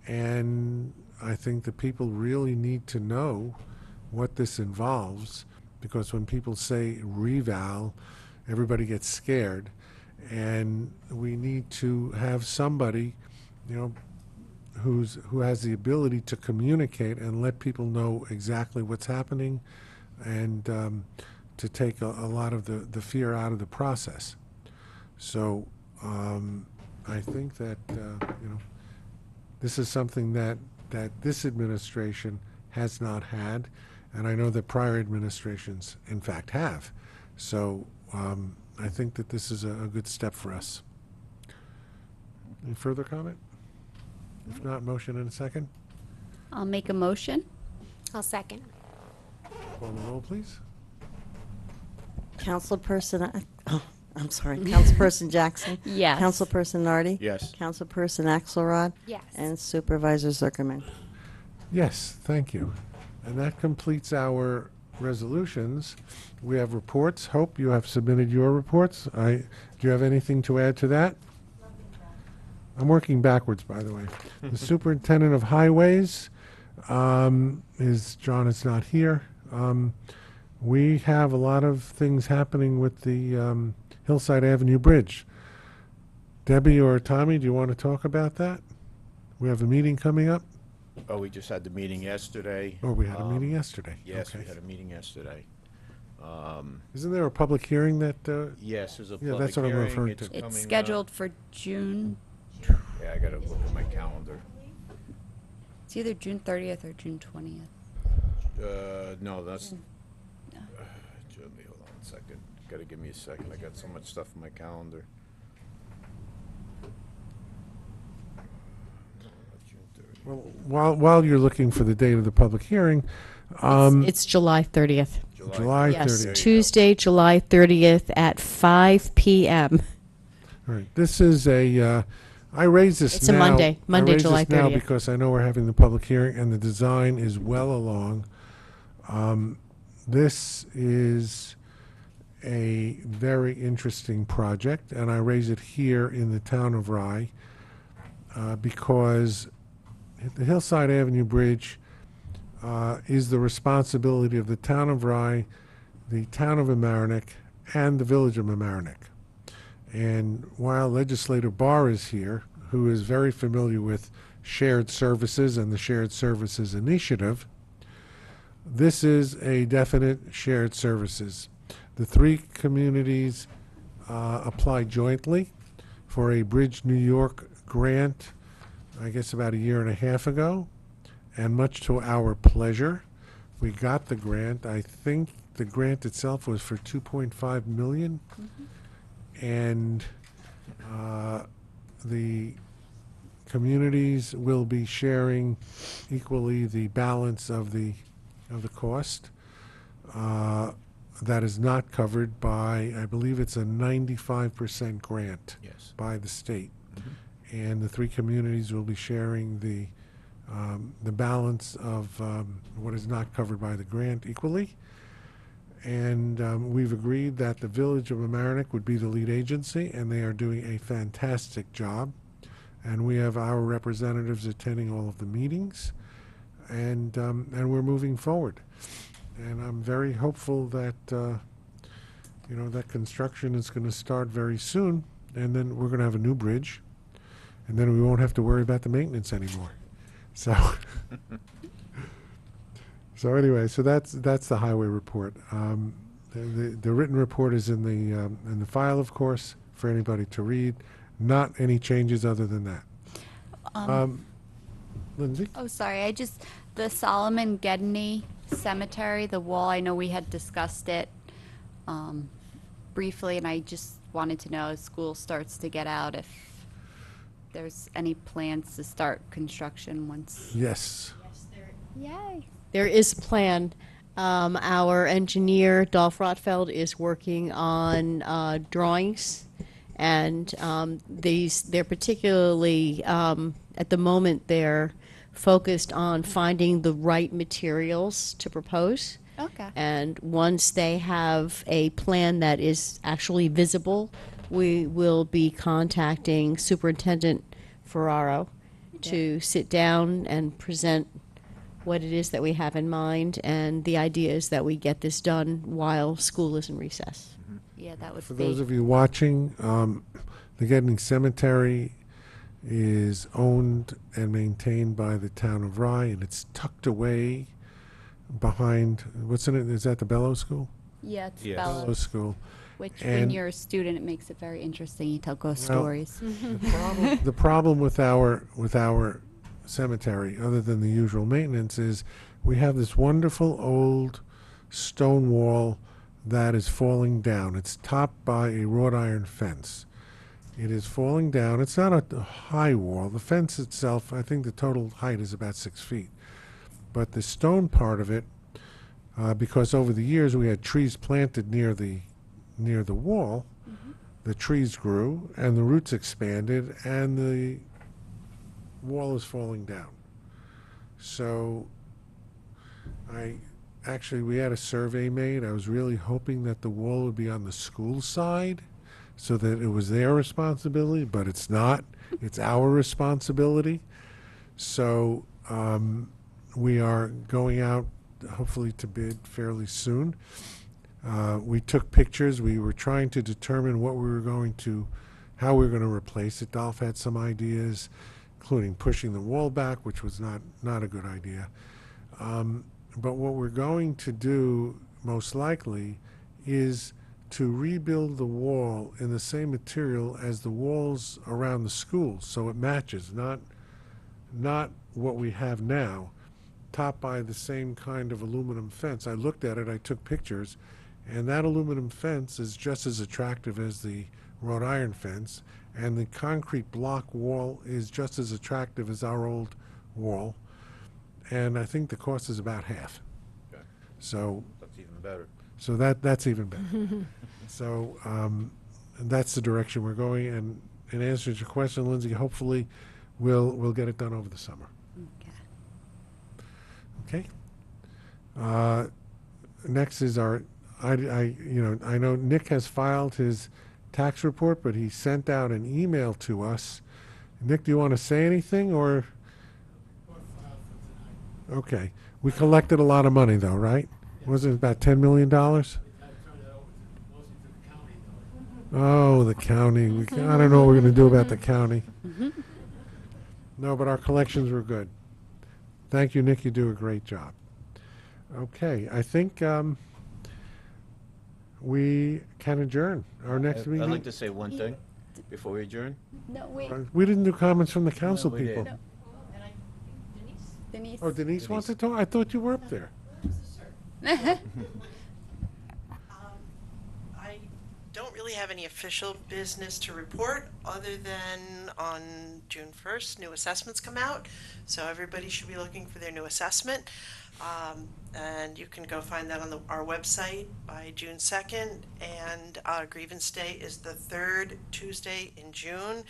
And I think the people really need to know what this involves, because when people say reval, everybody gets scared. And we need to have somebody, who has the ability to communicate and let people know exactly what's happening, and to take a lot of the fear out of the process. So I think that this is something that this administration has not had, and I know that prior administrations in fact have. So I think that this is a good step for us. Any further comment? If not, motion in a second. I'll make a motion. I'll second. Call the roll, please. Councilperson, I'm sorry, Councilperson Jackson? Yes. Councilperson Nardi? Yes. Councilperson Axelrod? Yes. And Supervisor Zuckerman? Yes, thank you. And that completes our resolutions. We have reports. Hope you have submitted your reports. Do you have anything to add to that? I'm working backwards, by the way. The Superintendent of Highways John is not here. We have a lot of things happening with the Hillside Avenue Bridge. Debbie or Tommy, do you want to talk about that? We have a meeting coming up? Oh, we just had the meeting yesterday. Oh, we had a meeting yesterday. Yes, we Okay. had a meeting yesterday. Isn't there a public hearing that, Yes, there's a Yeah, public that's what I'm hearing. referring to. It's coming up. scheduled for June, Yeah, I gotta look at my calendar. it's either June 30th or June 20th. No, that's, hold on a second. Gotta give me a second. I got so much stuff in my calendar. well, while you're looking for the date of the public hearing, It's July 30th. July Yes, 30th. Tuesday, July 30th at 5 p.m. All right, this is I raise this It's a now. Monday, I raise July this now 30th. because I know we're having the public hearing and the design is well along. This is a very interesting project, and I raise it here in the town of Rye because the Hillside Avenue Bridge is the responsibility of the town of Rye, the town of Amerenik, and the village of Amerenik. And while Legislator Barr is here, who is very familiar with shared services and the Shared Services Initiative, this is a definite shared services. The three communities applied jointly for a Bridge New York grant, I guess about a year and a half ago, and much to our pleasure, we got the grant. I think the grant itself was for 2.5 million, and the communities will be sharing equally the balance of the cost. That is not covered by, I believe it's a 95% grant Yes. by the state. And the three communities will be sharing the balance of what is not covered by the grant equally. And we've agreed that the Village of Mamaroneck would be the lead agency, and they are doing a fantastic job. And we have our representatives attending all of the meetings, and we're moving forward. And I'm very hopeful that that construction is going to start very soon, and then we're going to have a new bridge, and then we won't have to worry about the maintenance anymore. So, so anyway, so that's the highway report. The written report is in the file, of course, for anybody to read. Not any changes other than that. Lindsay? Oh, sorry, the Solomon Gedney Cemetery, the wall, I know we had discussed it briefly, and I just wanted to know, as school starts to get out, if there's any plans to start construction once. Yes. Yay. There is a plan. Our engineer, Dolph Rotfeld, is working on drawings, and they're particularly, at the moment, they're focused on finding the right materials to propose. Okay. And once they have a plan that is actually visible, we will be contacting Superintendent Ferraro to sit down and present what it is that we have in mind. And the idea is that we get this done while school is in recess. Yeah, that would For be. those of you watching, the Gedney Cemetery is owned and maintained by the town of Rye, and it's tucked away behind, what's in it? Is that the Bellows School? Yeah, it's Yes. Bellows, Bellows School. which when And- you're a student, it makes it very interesting. You tell ghost Well, stories. The problem with our cemetery, other than the usual maintenance, is we have this wonderful old stone wall that is falling down. It's topped by a wrought iron fence. It is falling down. It's not a high wall. The fence itself, I think the total height is about 6 feet. But the stone part of it, because over the years we had trees planted near the wall, the trees grew and the roots expanded and the wall is falling down. So we had a survey made. I was really hoping that the wall would be on the school side so that it was their responsibility, but it's not. It's our responsibility. So we are going out hopefully to bid fairly soon. We took pictures. We were trying to determine how we were going to replace it. Dolph had some ideas, including pushing the wall back, which was not a good idea. But what we're going to do, most likely, is to rebuild the wall in the same material as the walls around the school, so it matches, not what we have now, topped by the same kind of aluminum fence. I looked at it, I took pictures, and that aluminum fence is just as attractive as the wrought iron fence, and the concrete block wall is just as attractive as our old wall, and I think the cost is about half. Okay. So That's even better. so that's even better. So that's the direction we're going. And in answer to your question, Lindsay, hopefully we'll get it done over the summer. Okay. Okay. Next is I know Nick has filed his tax report, but he sent out an email to us. Nick, do you want to say anything or? Okay. We collected a lot of money though, right? Wasn't it about $10 million? Oh, the county. I don't know what we're going to do about the county. No, but our collections were good. Thank you, Nick. You do a great job. Okay, I think we can adjourn. Our next I'd meeting. like to say one thing before we adjourn. No, wait. We didn't do comments from the council we did. people. No. And I think Denise? Denise. Oh, Denise wants to talk? I thought you were up there. I don't really have any official business to report, other than on June 1st, new assessments come out. So everybody should be looking for their new assessment. And you can go find that on our website by June 2nd. And grievance day is the third Tuesday in June,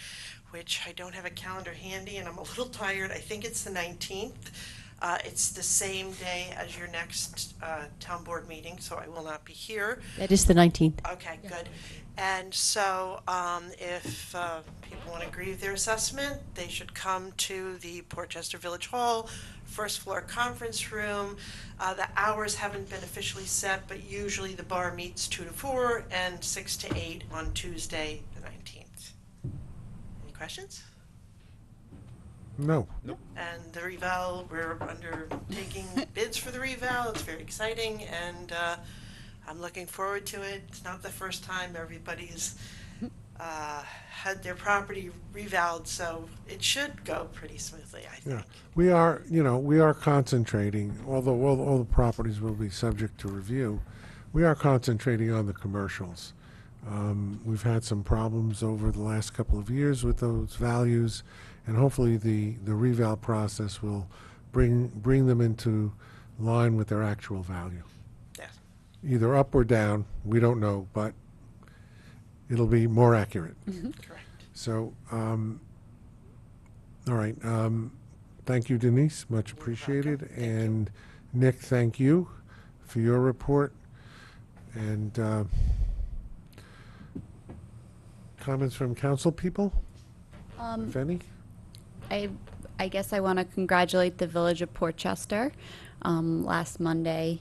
which I don't have a calendar handy and I'm a little tired. I think it's the 19th. It's the same day as your next town board meeting, so I will not be here. That is the 19th. Okay, good. And so if people want to grieve their assessment, they should come to the Portchester Village Hall, first floor conference room. The hours haven't been officially set, but usually the bar meets 2 to 4 and 6 to 8 on Tuesday, the 19th. Any questions? No. And the reval, we're undertaking bids for the reval. It's very exciting, and I'm looking forward to it. It's not the first time everybody's had their property revaled, so it should go pretty smoothly, I think. Yeah, we are concentrating, although all the properties will be subject to review, we are concentrating on the commercials. We've had some problems over the last couple of years with those values, and hopefully the reval process will bring them into line with their actual value. Yes. Either up or down, we don't know, but it'll be more accurate. Correct. So, all right. Thank you, Denise. Much appreciated. And Nick, thank you for your report. And comments from council people, if any? I guess I want to congratulate the village of Portchester. Last Monday,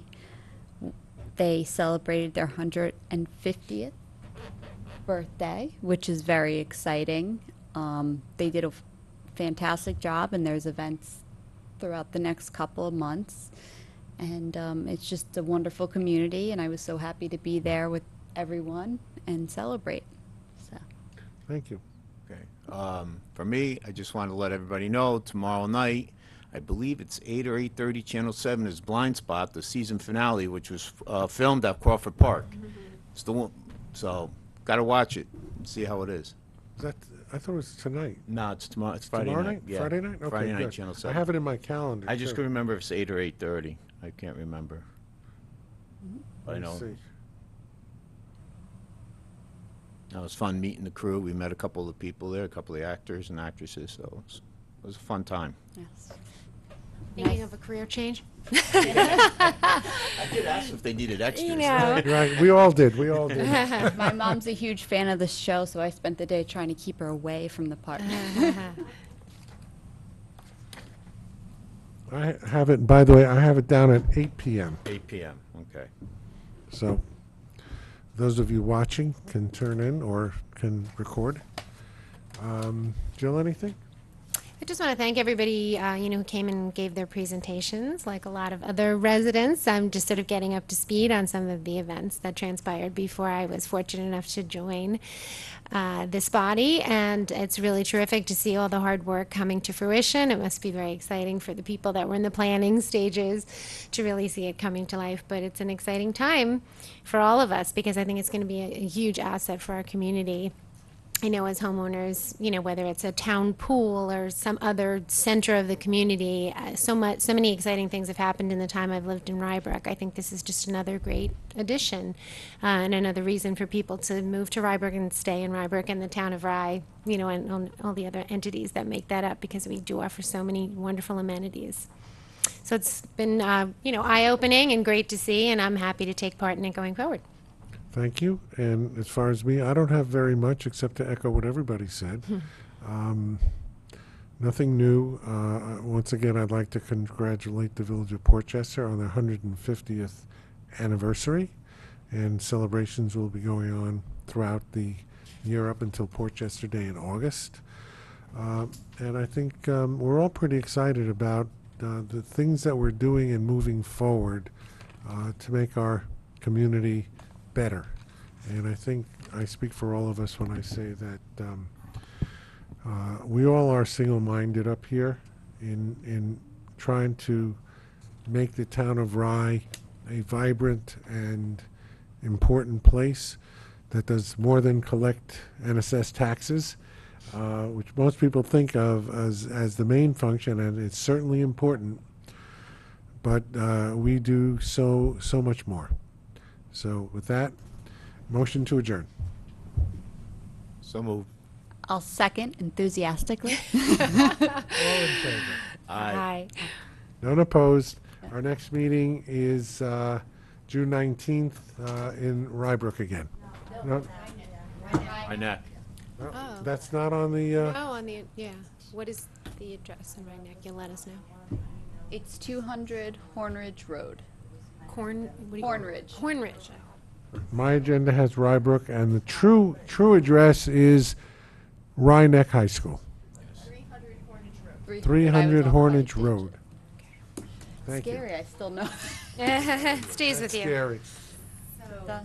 they celebrated their 150th birthday, which is very exciting. They did a fantastic job, and there's events throughout the next couple of months. And it's just a wonderful community, and I was so happy to be there with everyone and celebrate. So. Thank you. Okay. For me, I just want to let everybody know tomorrow night, I believe it's 8 or 8:30, Channel 7 is Blind Spot, the season finale, which was filmed at Crawford Park. It's the one, so got to watch it and see how it is. Is that, I thought it was tonight. No, it's tomorrow. It's Friday Tomorrow night. night? Yeah. Friday night? Okay, Friday night, good. Channel I 7. have it in my calendar, I just too. can remember if it's 8 or 8:30. I can't remember. But I Let me know. see. It was fun meeting the crew. We met a couple of the people there, a couple of the actors and actresses, so it was a fun time. Yes. Thinking of a career change? I did ask if they needed extras. You know. Right, we all did, we all did. My mom's a huge fan of the show, so I spent the day trying to keep her away from the park. I have it, by the way, I have it down at 8 p.m. 8 p.m., okay. So those of you watching can turn in or can record. Jill, anything? I just want to thank everybody, who came and gave their presentations. Like a lot of other residents, I'm just sort of getting up to speed on some of the events that transpired before I was fortunate enough to join this body. And it's really terrific to see all the hard work coming to fruition. It must be very exciting for the people that were in the planning stages to really see it coming to life. But it's an exciting time for all of us because I think it's going to be a huge asset for our community. I know as homeowners, whether it's a town pool or some other center of the community, so many exciting things have happened in the time I've lived in Rybrook. I think this is just another great addition and another reason for people to move to Rybrook and stay in Rybrook and the town of Rye, and all the other entities that make that up because we do offer so many wonderful amenities. So it's been, eye-opening and great to see, and I'm happy to take part in it going forward. Thank you. And as far as me, I don't have very much except to echo what everybody said. Nothing new. Once again, I'd like to congratulate the Village of Portchester on their 150th anniversary, and celebrations will be going on throughout the year up until Portchester Day in August. And I think we're all pretty excited about the things that we're doing and moving forward to make our community better. And I think I speak for all of us when I say that we all are single-minded up here in trying to make the town of Rye a vibrant and important place that does more than collect and assess taxes, which most people think of as the main function, and it's certainly important, but we do so much more. So with that, motion to adjourn. So moved. I'll second enthusiastically. All in favor? Aye. None opposed. Our next meeting is June 19th in Rybrook again. No, My neck. no, Oh. that's not on the, Oh, on the, yeah. What is the address in Rhinebeck? You'll let us know. It's 200 Hornridge Road. What do you- Hornridge. Hornridge. my agenda has Rybrook, and the true address is Rhinebeck High School, 300 Hornage Road. 300 I was on Hornage my Road. Thank you. Scary, I still know. Stays with That's you. scary. So, The-